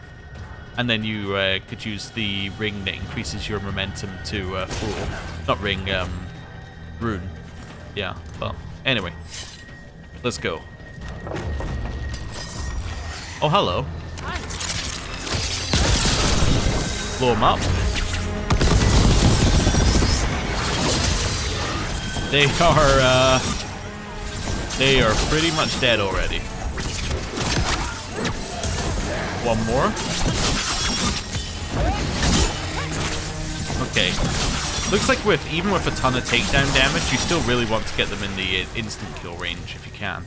And then you could use the ring that increases your momentum to full. Not ring, rune. Yeah, well, anyway. Let's go. Oh, hello. Blow them up. They are pretty much dead already. One more. Okay. Looks like even with a ton of takedown damage, you still really want to get them in the instant kill range if you can.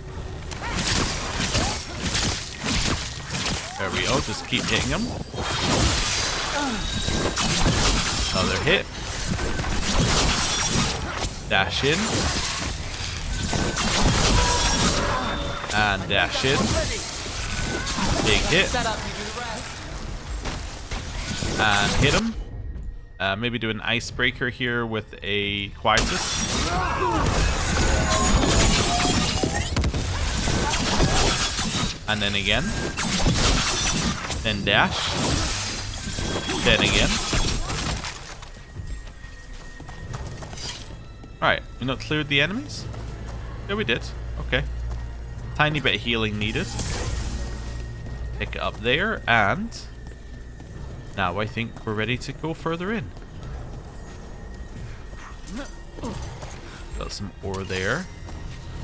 There we go. Just keep hitting them. Another hit. Dash in. And dash in. Big hit. And hit him. Maybe do an icebreaker here with a Quietus. And then again. Then dash. Then again. Alright, we not cleared the enemies? Yeah, we did. Okay. Tiny bit of healing needed. Pick it up there, and now I think we're ready to go further in. Got some ore there.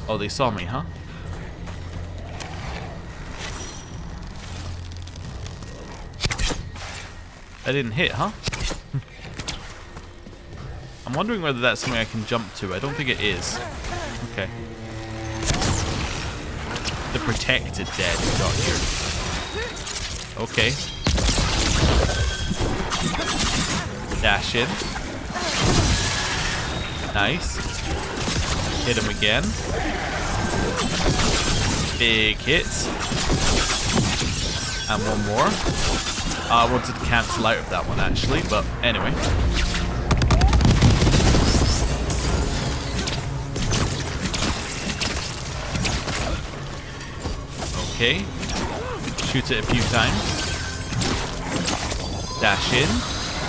Oh, they saw me, huh? I didn't hit, huh? I'm wondering whether that's something I can jump to. I don't think it is. Okay. The protected dead got here. Okay. Dash in. Nice. Hit him again. Big hits. And one more. I wanted to cancel out of that one actually, but anyway. Okay. Shoot it a few times. Dash in.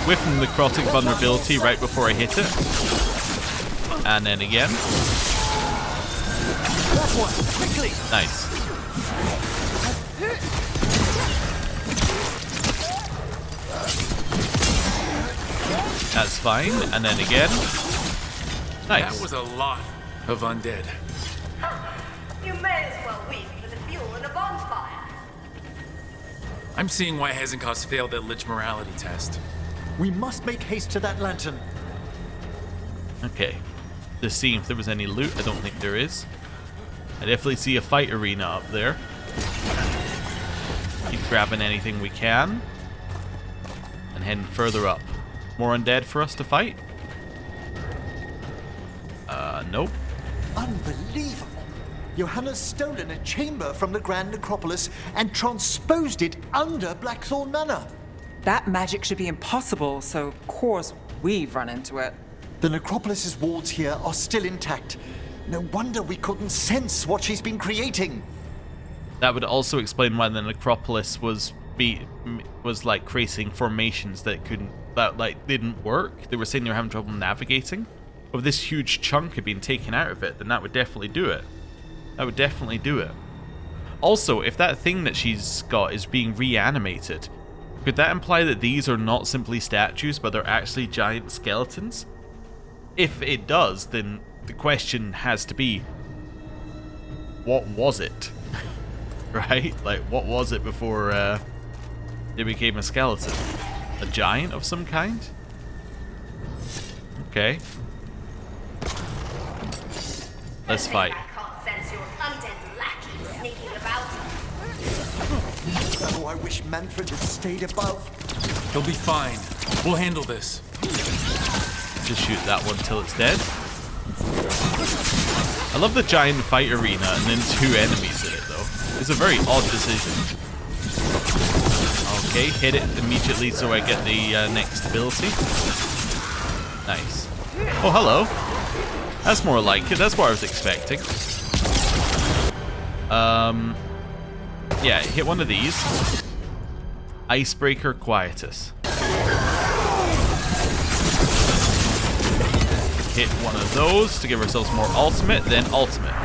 Whiff from the necrotic vulnerability right before I hit it. And then again. Nice. That's fine. And then again. Nice. That was a lot of undead. You may as well weep for the fuel in a bonfire. I'm seeing why Hezenkos failed that Lich morality test. We must make haste to that lantern. Okay. Just seeing if there was any loot. I don't think there is. I definitely see a fight arena up there. Keep grabbing anything we can. And heading further up. More undead for us to fight? Nope. Unbelievable. Johanna's stolen a chamber from the Grand Necropolis and transposed it under Blackthorn Manor. That magic should be impossible, so of course we've run into it. The Necropolis's walls here are still intact. No wonder we couldn't sense what she's been creating. That would also explain why the Necropolis was like creating formations that didn't work. They were saying they were having trouble navigating. If this huge chunk had been taken out of it, then that would definitely do it. That would definitely do it. Also, if that thing that she's got is being reanimated, could that imply that these are not simply statues, but they're actually giant skeletons? If it does, then the question has to be, what was it? Right? Like, what was it before it became a skeleton? A giant of some kind? Okay. Let's fight. I can't sense your undead lackey sneaking about. Oh, I wish Manfred had stayed above. He'll be fine. We'll handle this. Just shoot that one till it's dead. I love the giant fight arena and then 2 enemies in it, though. It's a very odd decision. Okay, hit it immediately so I get the next ability. Nice. Oh, hello. That's more like it. That's what I was expecting. Yeah, hit one of these. Icebreaker Quietus. Hit one of those to give ourselves more ultimate, then ultimate.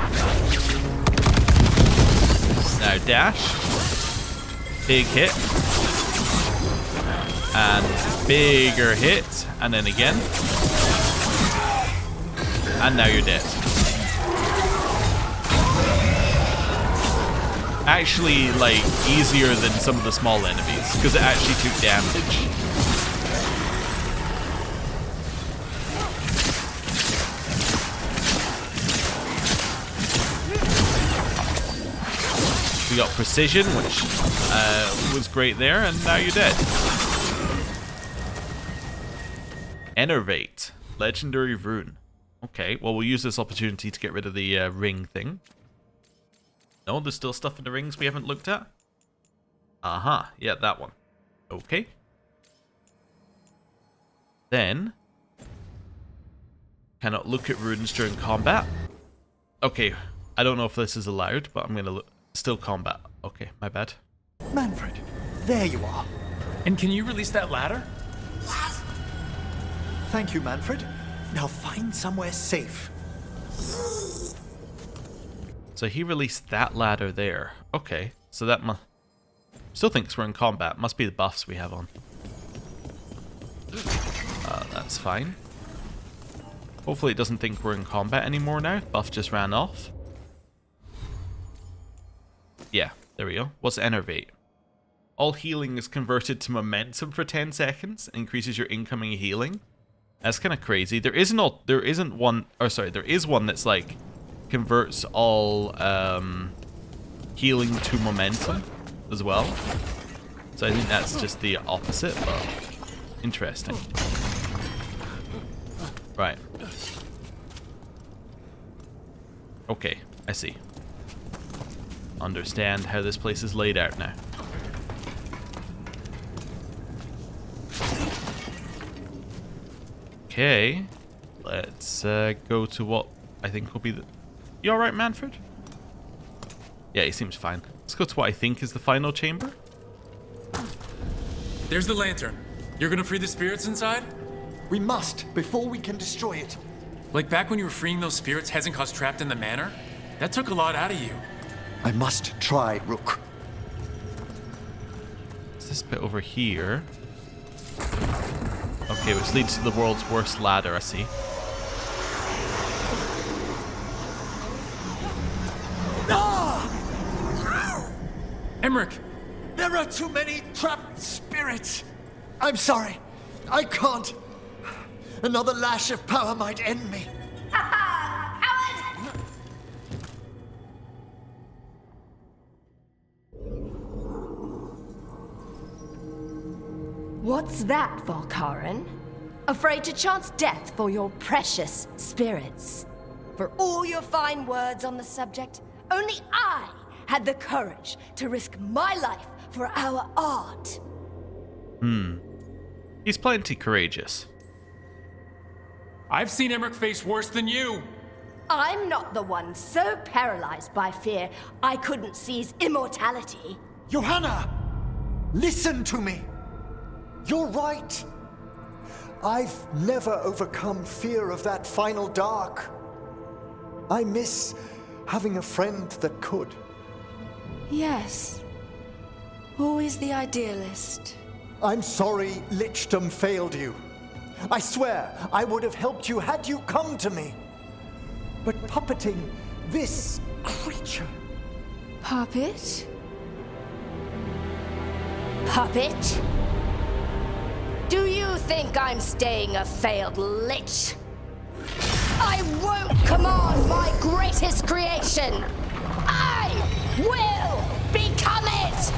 Now dash. Big hit. And bigger hit. And then again. And now you're dead. Actually, like, easier than some of the small enemies, because it actually took damage. We got precision, which was great there, and now you're dead. Enervate. Legendary rune. Okay, well, we'll use this opportunity to get rid of the ring thing. No, there's still stuff in the rings we haven't looked at? Aha, yeah, that one. Okay. Then, cannot look at runes during combat. Okay, I don't know if this is allowed, but I'm going to look. Still combat. Okay, my bad. Manfred, there you are. And can you release that ladder? Thank you, Manfred. Now find somewhere safe. So he released that ladder there. Okay, so that still thinks we're in combat. Must be the buffs we have on. That's fine. Hopefully it doesn't think we're in combat anymore now. Buff just ran off. Yeah, there we go. What's Enervate? All healing is converted to momentum for 10 seconds. Increases your incoming healing. That's kind of crazy. There is one that's like converts all healing to momentum as well. So I think that's just the opposite, but interesting. Right. Okay, I see. Understand how this place is laid out now. Okay, let's go to what I think will be the... You alright, Manfred? Yeah, he seems fine. Let's go to what I think is the final chamber. There's the lantern. You're gonna free the spirits inside? We must, before we can destroy it. Like back when you were freeing those spirits Hezenko's trapped in the manor? That took a lot out of you. I must try, Rook. Is this bit over here? Okay, which leads to the world's worst ladder, I see. Emmerich! There are too many trapped spirits. I'm sorry. I can't. Another lash of power might end me. What's that, Volkaren? Afraid to chance death for your precious spirits? For all your fine words on the subject, only I had the courage to risk my life for our art. He's plenty courageous. I've seen Emmerich face worse than you. I'm not the one so paralyzed by fear I couldn't seize immortality. Johanna! Listen to me! You're right. I've never overcome fear of that final dark. I miss having a friend that could. Yes. Always the idealist. I'm sorry Lichdom failed you. I swear I would have helped you had you come to me. But puppeting this creature... Puppet? Puppet? Do you think I'm staying a failed lich? I won't command my greatest creation! I will become it!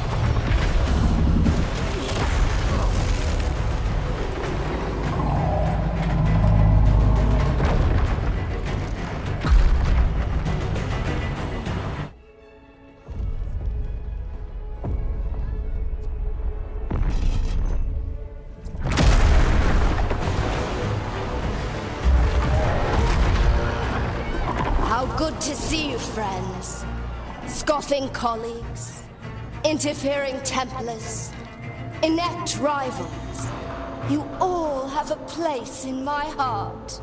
Good to see you, friends. Scoffing colleagues, interfering Templars, inept rivals. You all have a place in my heart.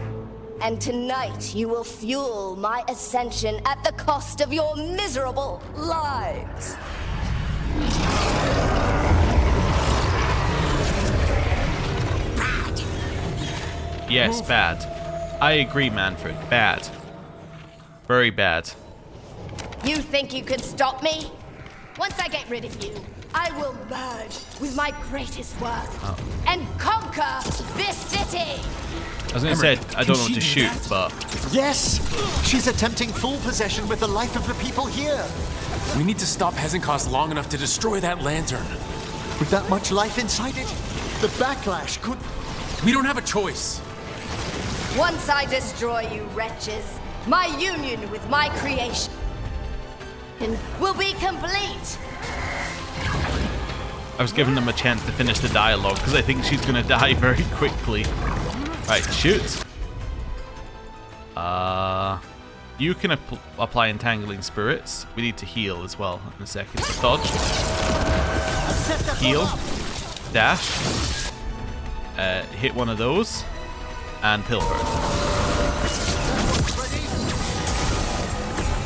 And tonight you will fuel my ascension at the cost of your miserable lives. Yes, bad. I agree, Manfred. Bad. Very bad. You think you could stop me? Once I get rid of you, I will merge with my greatest work and conquer this city! I was going to say, I don't know what to shoot, but... Yes! She's attempting full possession with the life of the people here. We need to stop Hezenkos long enough to destroy that lantern. With that much life inside it, the backlash could... We don't have a choice. Once I destroy you wretches, my union with my creation will be complete. I was giving them a chance to finish the dialogue because I think she's going to die very quickly. Right, shoot. You can apply entangling spirits. We need to heal as well in a second. Dodge. Heal. Dash. Hit one of those. And pilfer.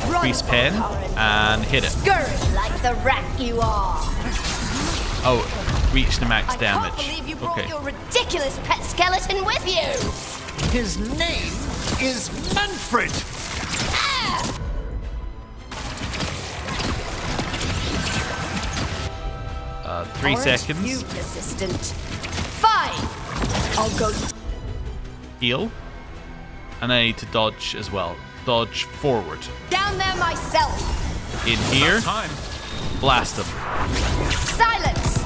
Increase pen and hit it. Scurry like the rat you are. Oh, reach the max damage. I can't believe you brought your ridiculous pet skeleton with you. His name is Manfred. 3 seconds. You persistent. Fine. I'll go. Heal. And I need to dodge as well. Dodge forward. Down there myself. In here. Blast them. Silence.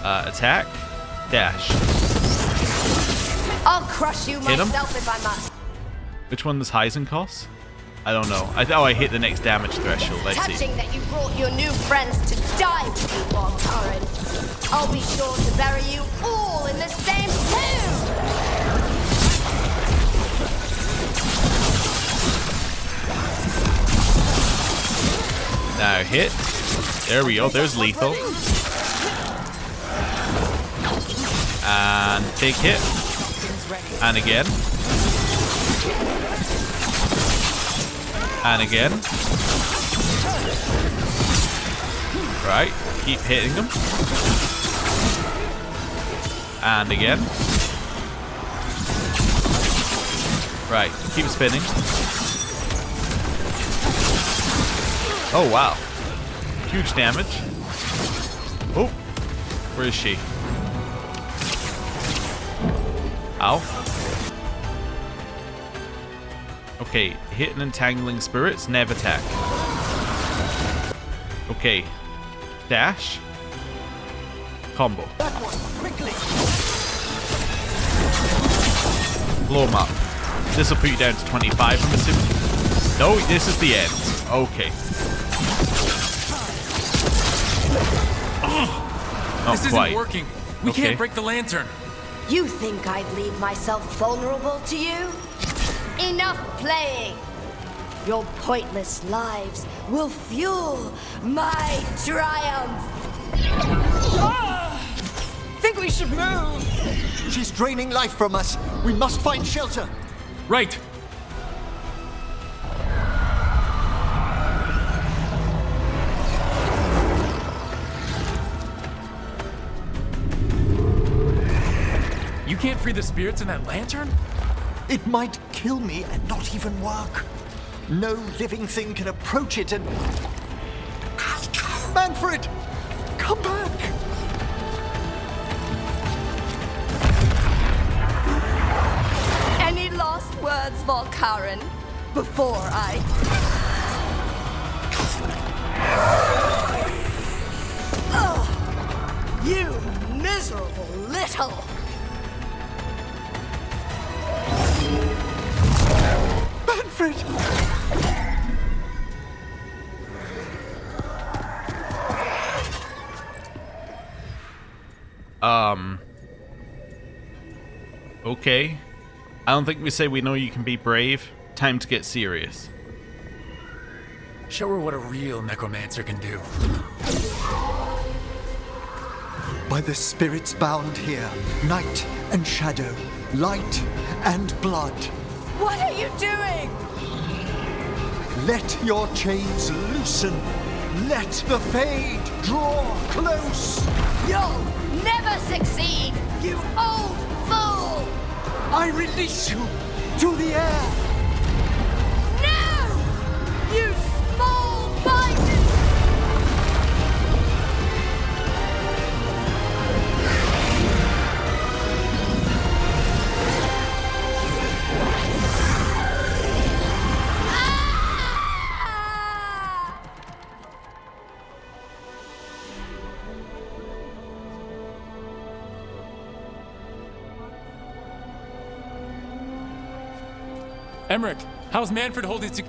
Attack. Dash. I'll crush you Hit him. myself if I must. Which one does Heisen-Kos? I don't know. I hit the next damage threshold. Let's see. Touching that you brought your new friends to die with you, Veilguard. I'll be sure to bury you all in the same tomb. Now hit. There we go. There's lethal. And big hit. And again. And again. Right. Keep hitting them. And again. Right. Keep spinning. Oh, wow. Huge damage. Oh. Where is she? Ow. Okay. Hit and entangling spirits. Nev attack. Okay. Dash. Combo. Blow them up. This will put you down to 25, I'm assuming. No, this is the end. Okay. Not this quite. isn't working. We can't break the lantern. You think I'd leave myself vulnerable to you? Enough playing. Your pointless lives will fuel my triumph. Think we should move. She's draining life from us. We must find shelter. Right. You can't free the spirits in that lantern? It might kill me and not even work. No living thing can approach it and... Manfred! Come back! Any last words, Valkarin, before I... Oh, you miserable little... Manfred! Okay. I don't think we say we know you can be brave. Time to get serious. Show her what a real necromancer can do. By the spirits bound here, night and shadow, light and blood. What are you doing? Let your chains loosen. Let the Fade draw close. You'll never succeed, you old fool! I release you to the air. No! You small-minded! Emmerich, how's Manfred holding to...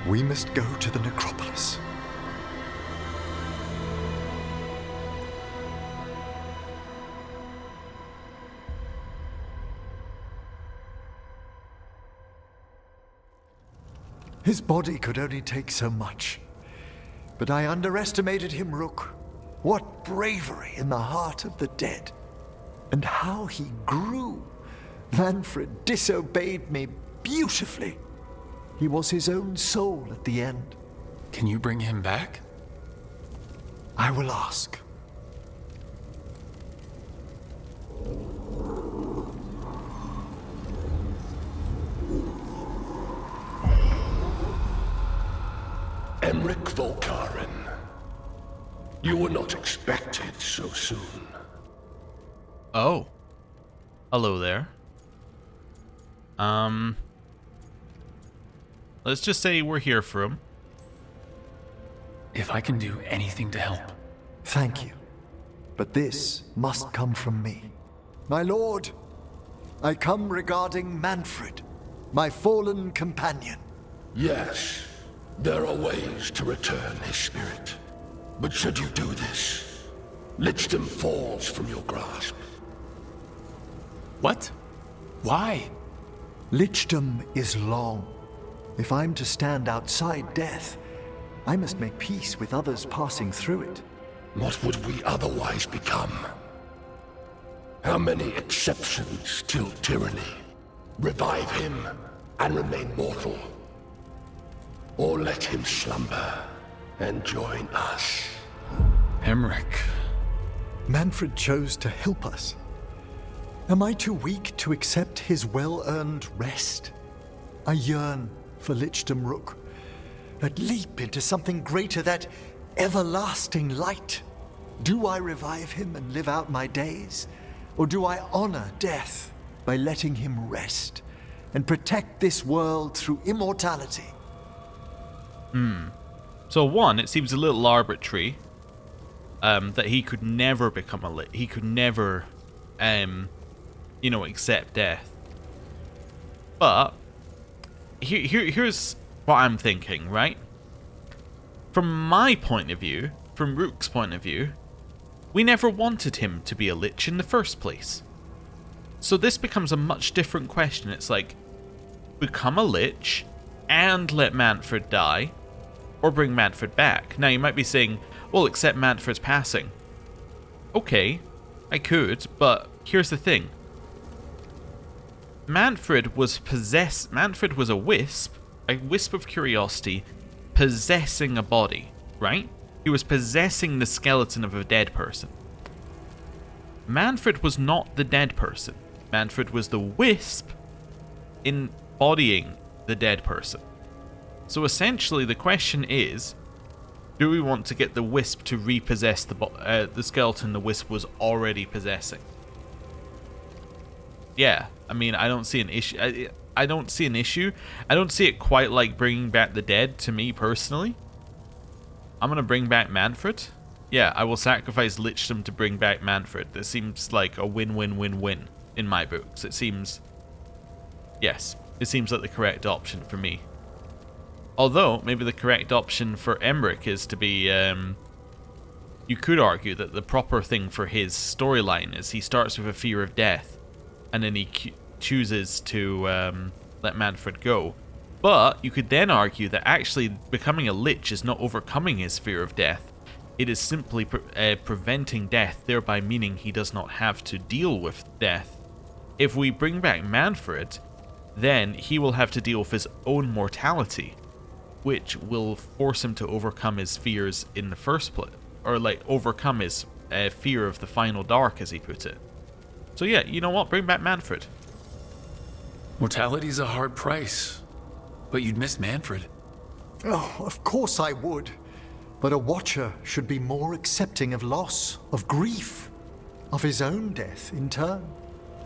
We must go to the necropolis. His body could only take so much. But I underestimated him, Rook. What bravery in the heart of the dead. And how he grew. Manfred disobeyed me beautifully. He was his own soul at the end. Can you bring him back? I will ask. Emmerich Volkaren. You were not expected so soon. Oh. Hello there. Let's just say we're here for him. If I can do anything to help. Thank you. But this must come from me. My lord, I come regarding Manfred, my fallen companion. Yes, there are ways to return his spirit. But should you do this, Lichdom falls from your grasp. What? Why? Lichdom is long. If I'm to stand outside death, I must make peace with others passing through it. What would we otherwise become? How many exceptions till tyranny? Revive him and remain mortal. Or let him slumber and join us. Emmerich. Manfred chose to help us. Am I too weak to accept his well-earned rest? I yearn for Lichdom, Rook. That leap into something greater, that everlasting light. Do I revive him and live out my days? Or do I honor death by letting him rest and protect this world through immortality? So one, it seems a little arbitrary that he could never become a lit. He could never, accept death. But here's what I'm thinking, right? From my point of view, from Rook's point of view, we never wanted him to be a lich in the first place. So this becomes a much different question. It's like, become a lich and let Manfred die, or bring Manfred back. Now you might be saying, well, accept Manfred's passing. Okay, I could, but here's the thing. Manfred was a wisp of curiosity, possessing a body, right? He was possessing the skeleton of a dead person. Manfred was not the dead person. Manfred was the wisp embodying the dead person. So essentially the question is, do we want to get the wisp to repossess the skeleton the wisp was already possessing? Yeah, I mean, I don't see an issue. I don't see an issue. I don't see it quite like bringing back the dead to me personally. I'm going to bring back Manfred. Yeah, I will sacrifice Lichdom to bring back Manfred. This seems like a win-win-win-win in my books. It seems... Yes, it seems like the correct option for me. Although, maybe the correct option for Emmerich is to be... you could argue that the proper thing for his storyline is he starts with a fear of death, and then he chooses to let Manfred go. But you could then argue that actually becoming a lich is not overcoming his fear of death. It is simply preventing death, thereby meaning he does not have to deal with death. If we bring back Manfred, then he will have to deal with his own mortality, which will force him to overcome his fears in the first place, or like overcome his fear of the final dark, as he put it. So yeah, you know what? Bring back Manfred. Mortality's a hard price, but you'd miss Manfred. Oh, of course I would. But a Watcher should be more accepting of loss, of grief, of his own death in turn.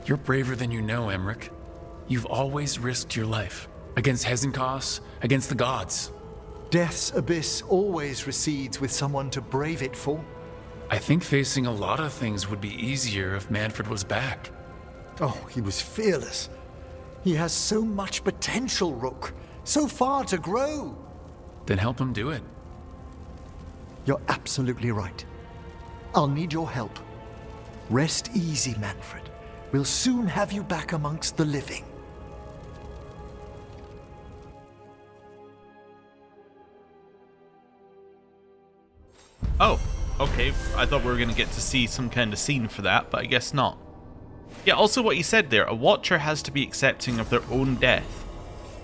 You're braver than you know, Emmerich. You've always risked your life. Against Hezenkos, against the gods. Death's abyss always recedes with someone to brave it for. I think facing a lot of things would be easier if Manfred was back. Oh, he was fearless. He has so much potential, Rook. So far to grow. Then help him do it. You're absolutely right. I'll need your help. Rest easy, Manfred. We'll soon have you back amongst the living. Oh, okay. I thought we were going to get to see some kind of scene for that, but I guess not. Yeah, also what you said there, a Watcher has to be accepting of their own death.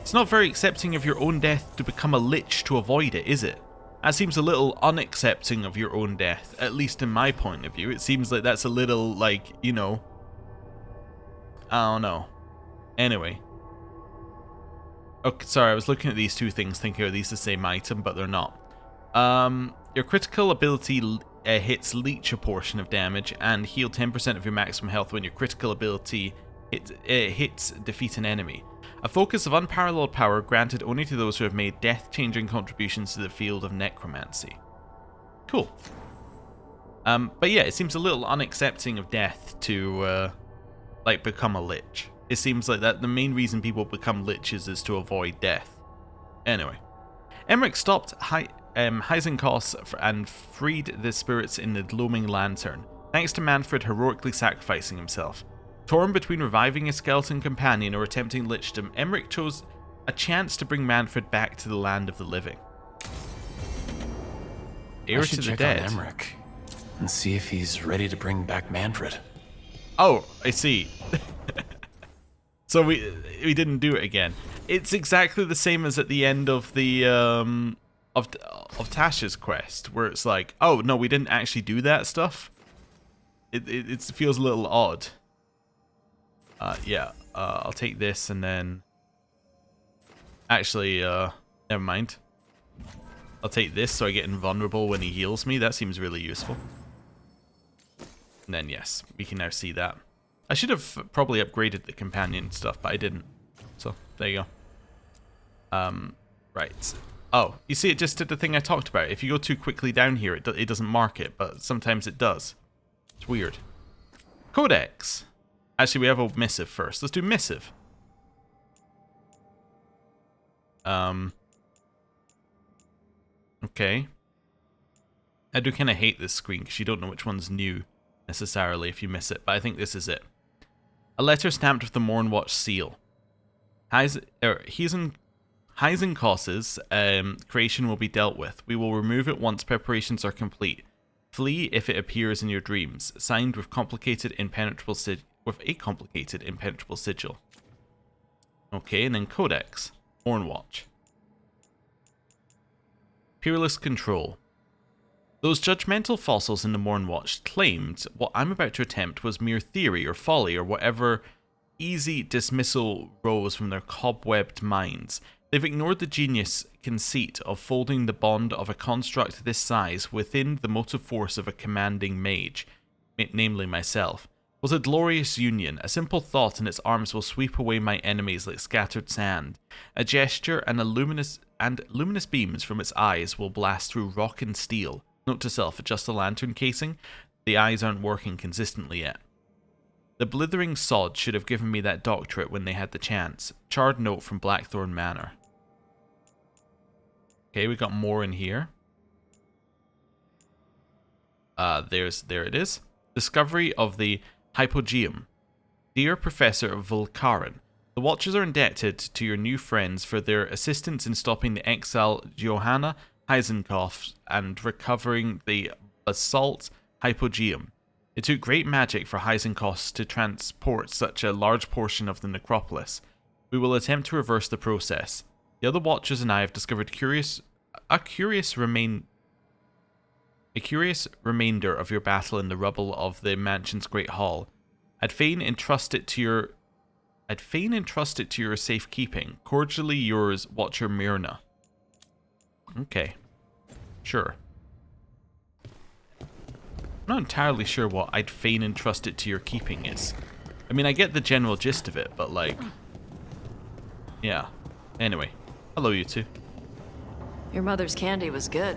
It's not very accepting of your own death to become a lich to avoid it, is it? That seems a little unaccepting of your own death, at least in my point of view. It seems like that's a little, like, you know... I don't know. Anyway. Okay, sorry, I was looking at these two things thinking, are these the same item? But they're not. Your critical ability hits leech a portion of damage and heal 10% of your maximum health when your critical ability hits defeat an enemy. A focus of unparalleled power granted only to those who have made death-changing contributions to the field of necromancy. Cool. But yeah, it seems a little unaccepting of death to, like, become a lich. It seems like that the main reason people become liches is to avoid death. Anyway. Emmerich stopped Hezenkos and freed the spirits in the gloaming lantern, thanks to Manfred heroically sacrificing himself. Torn between reviving his skeleton companion or attempting lichdom, Emmerich chose a chance to bring Manfred back to the land of the living. Heir I to should the check dead. on Emmerich and see if he's ready to bring back Manfred. Oh, I see. So we didn't do it again. It's exactly the same as at the end of the of Tasha's quest, where it's like, oh no, we didn't actually do that stuff. It feels a little odd. Yeah, I'll take this and then... Actually, never mind. I'll take this so I get invulnerable when he heals me. That seems really useful. And then, yes, we can now see that. I should have probably upgraded the companion stuff, but I didn't. So, there you go. Right. Oh, you see, it just did the thing I talked about. If you go too quickly down here, it doesn't mark it, but sometimes it does. It's weird. Codex. Actually, we have a missive first. Let's do missive. Okay. I do kind of hate this screen because you don't know which one's new necessarily if you miss it, but I think this is it. A letter stamped with the Mornwatch seal. Hesenkos's creation will be dealt with. We will remove it once preparations are complete. Flee if it appears in your dreams. Signed with a complicated impenetrable sigil. Okay, and then Codex. Mornwatch. Peerless control. Those judgmental fossils in the Mornwatch claimed what I'm about to attempt was mere theory or folly or whatever easy dismissal rose from their cobwebbed minds. They've ignored the genius conceit of folding the bond of a construct this size within the motive force of a commanding mage, namely myself. Was a glorious union. A simple thought and its arms will sweep away my enemies like scattered sand. A gesture and luminous beams from its eyes will blast through rock and steel. Note to self, adjust the lantern casing. The eyes aren't working consistently yet. The blithering sod should have given me that doctorate when they had the chance. Charred note from Blackthorn Manor. Okay, we got more in here. There it is. Discovery of the Hypogeum. Dear Professor Volkaren, the Watchers are indebted to your new friends for their assistance in stopping the exile Johanna Heisenkopf and recovering the basalt hypogeum. It took great magic for Heisenkopf to transport such a large portion of the necropolis. We will attempt to reverse the process. The other Watchers and I have discovered a curious remainder of your battle in the rubble of the mansion's great hall. I'd fain entrust it to your safekeeping. Cordially yours, Watcher Myrna. Okay. Sure. I'm not entirely sure what I'd fain entrust it to your keeping is. I mean, I get the general gist of it, but like... yeah. Anyway. Hello, you two. Your mother's candy was good.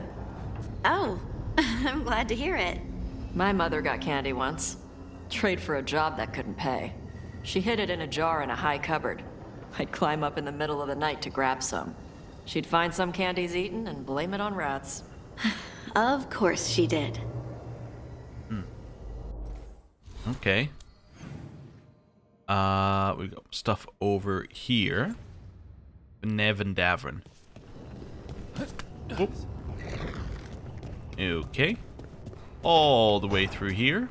Oh, I'm glad to hear it. My mother got candy once. Trade for a job that couldn't pay. She hid it in a jar in a high cupboard. I'd climb up in the middle of the night to grab some. She'd find some candies eaten and blame it on rats. Of course she did. Okay. We've got stuff over here. Nev and Davrin. Oh. Okay. All the way through here.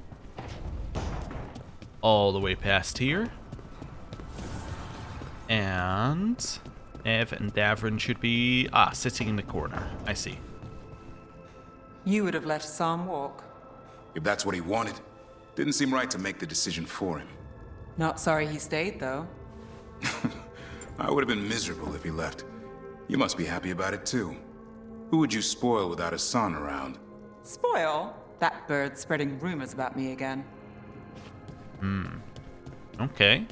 All the way past here. And Nev and Davrin should be sitting in the corner. I see. You would have let Sam walk. If that's what he wanted, didn't seem right to make the decision for him. Not sorry he stayed, though. I would have been miserable if he left. You must be happy about it, too. Who would you spoil without a son around? Spoil? That bird's spreading rumors about me again. Okay.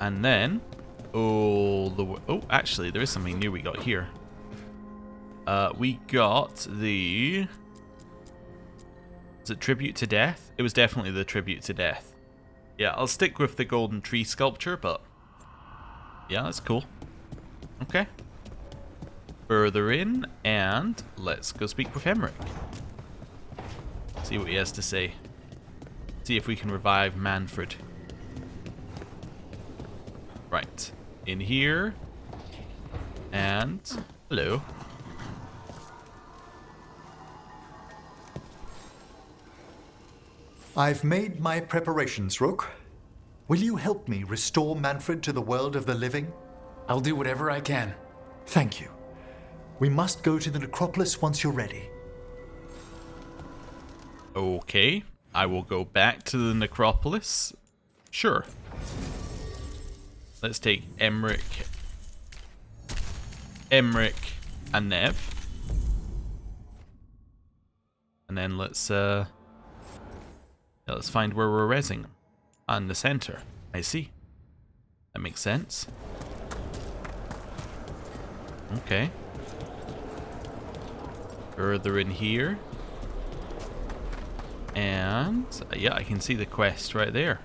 And then... all the way... oh, actually, there is something new we got here. We got the... is it Tribute to Death? It was definitely the Tribute to Death. Yeah, I'll stick with the golden tree sculpture, but... yeah, that's cool. Okay. Further in, and let's go speak with Emmerich. See what he has to say. See if we can revive Manfred. Right. In here. And... hello. I've made my preparations, Rook. Will you help me restore Manfred to the world of the living? I'll do whatever I can. Thank you. We must go to the necropolis once you're ready. Okay. I will go back to the necropolis. Sure. Let's take Emmerich, and Nev. And then let's find where we're resing them. In the center. I see. That makes sense. Okay. Further in here. And yeah, I can see the quest right there.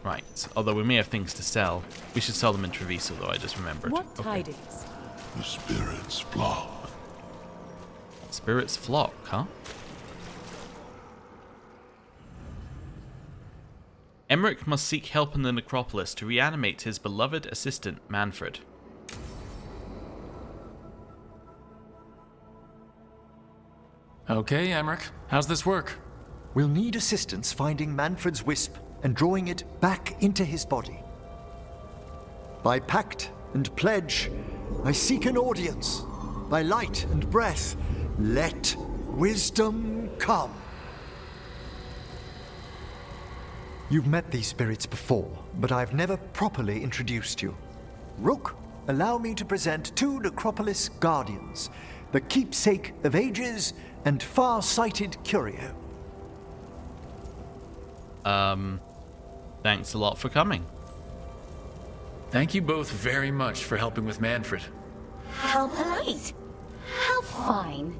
Right. Although we may have things to sell. We should sell them in Treviso, though, I just remembered. What tidings? The spirits flock. Spirits flock, huh? Emmerich must seek help in the necropolis to reanimate his beloved assistant, Manfred. Okay, Emmerich. How's this work? We'll need assistance finding Manfred's wisp and drawing it back into his body. By pact and pledge, I seek an audience. By light and breath, let wisdom come. You've met these spirits before, but I've never properly introduced you. Rook, allow me to present two Necropolis Guardians, the keepsake of ages and far-sighted curio. Thanks a lot for coming. Thank you both very much for helping with Manfred. How polite. How fine.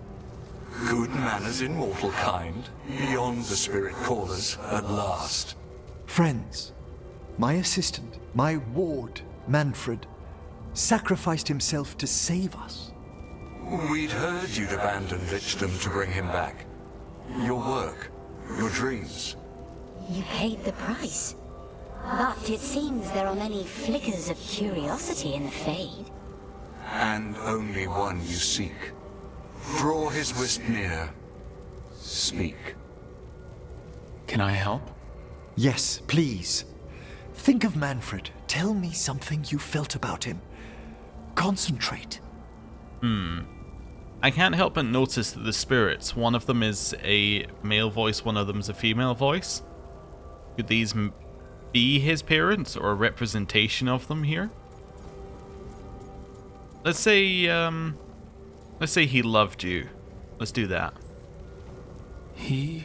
Good manners in mortal kind, beyond the spirit callers at last. Friends, my assistant, my ward, Manfred, sacrificed himself to save us. We'd heard you'd abandoned Lichdom to bring him back. Your work, your dreams. You paid the price. But it seems there are many flickers of curiosity in the Fade. And only one you seek. Draw his wisp near. Speak. Can I help? Yes, please. Think of Manfred. Tell me something you felt about him. Concentrate. I can't help but notice that the spirits, one of them is a male voice, one of them is a female voice. Could these be his parents or a representation of them here? Let's say he loved you. Let's do that. He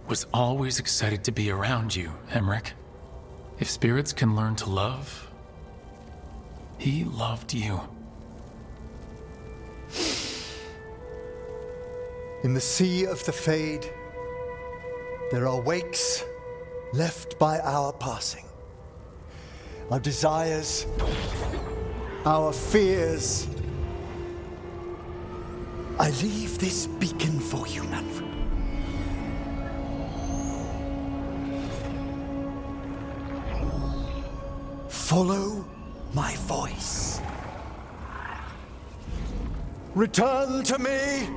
was always excited to be around you, Emmerich. If spirits can learn to love, he loved you. In the sea of the Fade, there are wakes left by our passing. Our desires, our fears. I leave this beacon for you, Manfred. Follow my voice. Return to me,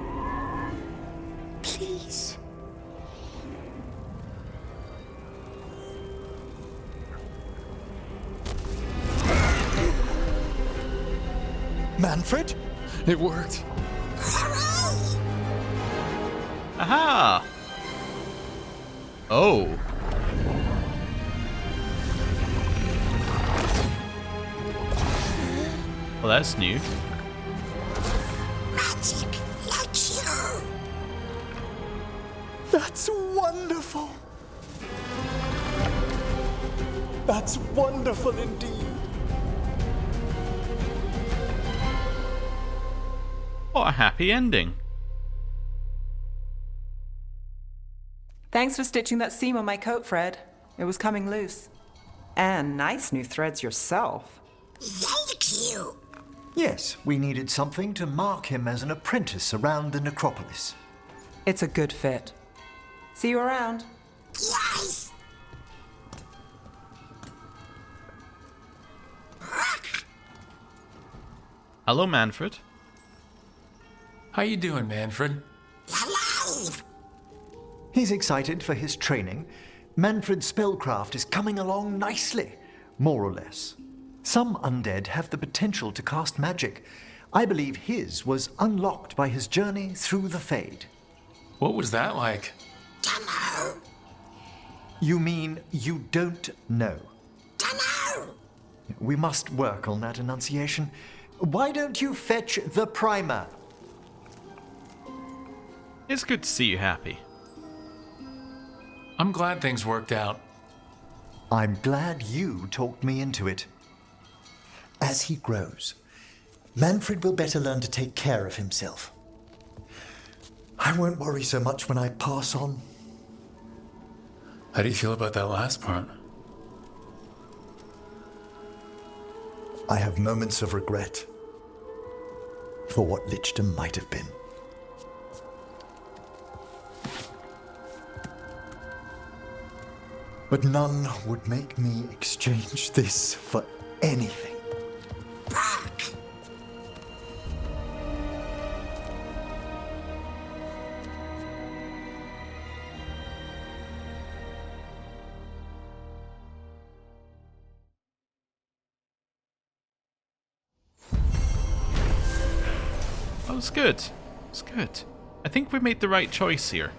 please. Manfred? It worked. Aha! Oh. Well, that's new. Magic like you. That's wonderful. That's wonderful indeed. What a happy ending. Thanks for stitching that seam on my coat, Fred. It was coming loose. And nice new threads yourself. Thank you. Yes, we needed something to mark him as an apprentice around the necropolis. It's a good fit. See you around. Yes. Hello, Manfred. How you doing, Manfred? Alive. He's excited for his training. Manfred's spellcraft is coming along nicely, more or less. Some undead have the potential to cast magic. I believe his was unlocked by his journey through the Fade. What was that like? Dunno. You mean you don't know? Dunno. We must work on that enunciation. Why don't you fetch the primer? It's good to see you happy. I'm glad things worked out. I'm glad you talked me into it. As he grows, Manfred will better learn to take care of himself. I won't worry so much when I pass on. How do you feel about that last part? I have moments of regret for what Lichdom might have been. But none would make me exchange this for anything. Back. That was good. It's good. I think we made the right choice here.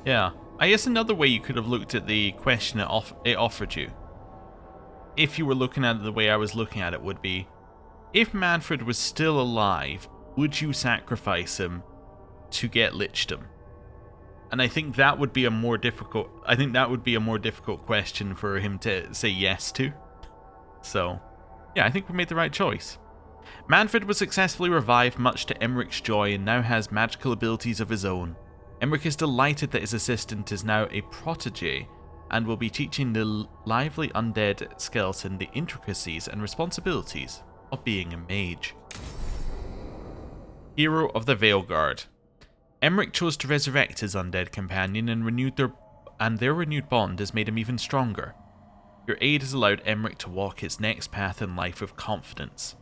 Yeah. I guess another way you could have looked at the question it offered you, if you were looking at it the way I was looking at it, would be, if Manfred was still alive, would you sacrifice him to get Lichdom? And I think that would be a more difficult question for him to say yes to. So, yeah, I think we made the right choice. Manfred was successfully revived, much to Emmerich's joy, and now has magical abilities of his own. Emmerich is delighted that his assistant is now a protege and will be teaching the lively undead skeleton the intricacies and responsibilities of being a mage. Hero of the Veilguard. Emmerich chose to resurrect his undead companion and renewed their and their renewed bond has made him even stronger. Your aid has allowed Emmerich to walk his next path in life with confidence.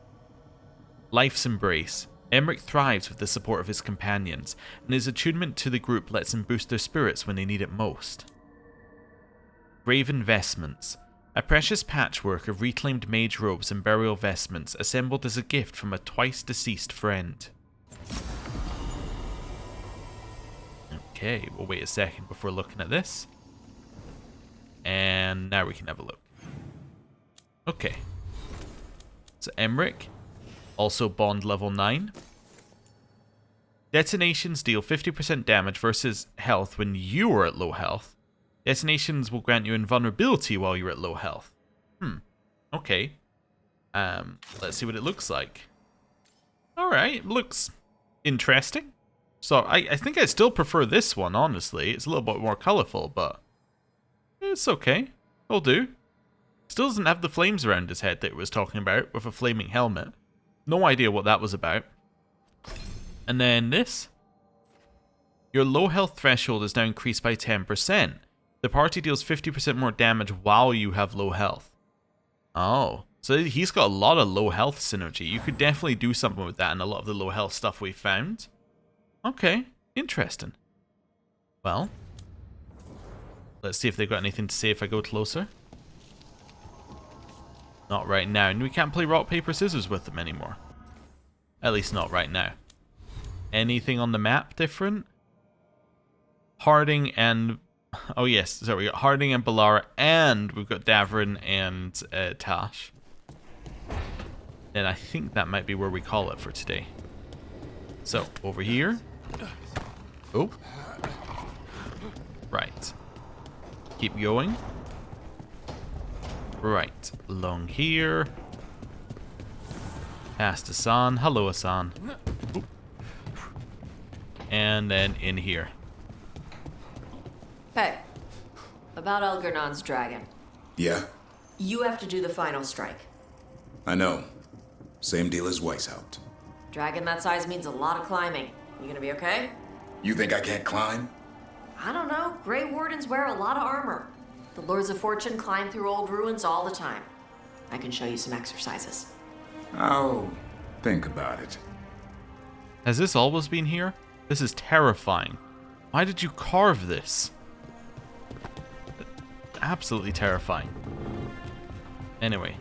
Life's embrace. Emmerich thrives with the support of his companions, and his attunement to the group lets him boost their spirits when they need it most. Grave investments. A precious patchwork of reclaimed mage robes and burial vestments assembled as a gift from a twice-deceased friend. Okay, we'll wait a second before looking at this. And now we can have a look. Okay. So Emmerich, also bond level 9. Detonations deal 50% damage versus health when you are at low health. Detonations will grant you invulnerability while you're at low health. Okay. Let's see what it looks like. Alright, looks interesting. So I think I still prefer this one, honestly. It's a little bit more colourful, but it's okay. It'll do. Still doesn't have the flames around his head that it was talking about with a flaming helmet. No idea what that was about. And then this. Your low health threshold is now increased by 10%. The party deals 50% more damage while you have low health. Oh, so he's got a lot of low health synergy. You could definitely do something with that and a lot of the low health stuff we found. Okay, interesting. Well, let's see if they've got anything to say if I go closer. Not right now, and we can't play rock, paper, scissors with them anymore. At least not right now. Anything on the map different? Harding and... Oh yes, so we got Harding and Balara, and we've got Davrin and Tash. Then I think that might be where we call it for today. So, over here. Oh. Right. Keep going. Right, along here. Past Asan. Hello, Asan. Oop. And then in here. Hey, about Elgernon's dragon. Yeah, You have to do the final strike. I know. Same deal as Weishaupt. Dragon that size means a lot of climbing. You gonna be okay? You think I can't climb? I don't know. Grey Wardens wear a lot of armor. The Lords of Fortune climb through old ruins all the time. I can show you some exercises. I'll think about it. Has this always been here? This is terrifying. Why did you carve this? Absolutely terrifying. Anyway.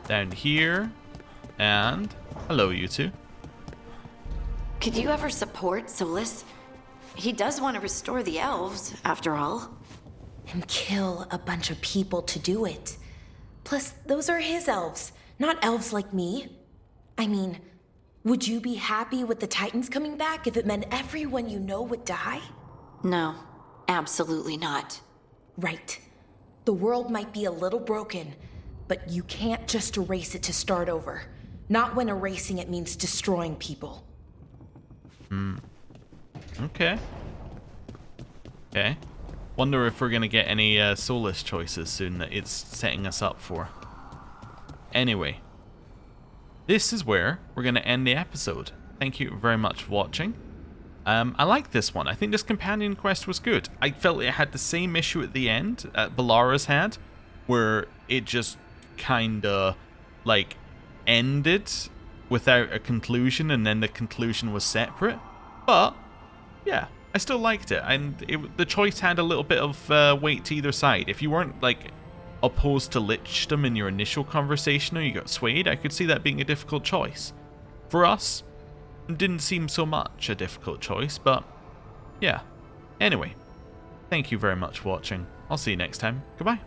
Down here. And... hello, you two. Could you ever support Solus? He does want to restore the elves, after all. And kill a bunch of people to do it. Plus, those are his elves, not elves like me. I mean, would you be happy with the Titans coming back if it meant everyone you know would die? No, absolutely not. Right. The world might be a little broken, but you can't just erase it to start over. Not when erasing it means destroying people. Okay. Okay. Wonder if we're gonna get any Solus choices soon that it's setting us up for. Anyway. This is where we're gonna end the episode. Thank you very much for watching. I like this one. I think this companion quest was good. I felt it had the same issue at the end that Balara's had, where it just kinda like ended without a conclusion and then the conclusion was separate. But yeah, I still liked it, and the choice had a little bit of weight to either side. If you weren't like opposed to lichdom in your initial conversation or you got swayed, I could see that being a difficult choice. For us, it didn't seem so much a difficult choice, but yeah. Anyway, thank you very much for watching. I'll see you next time. Goodbye.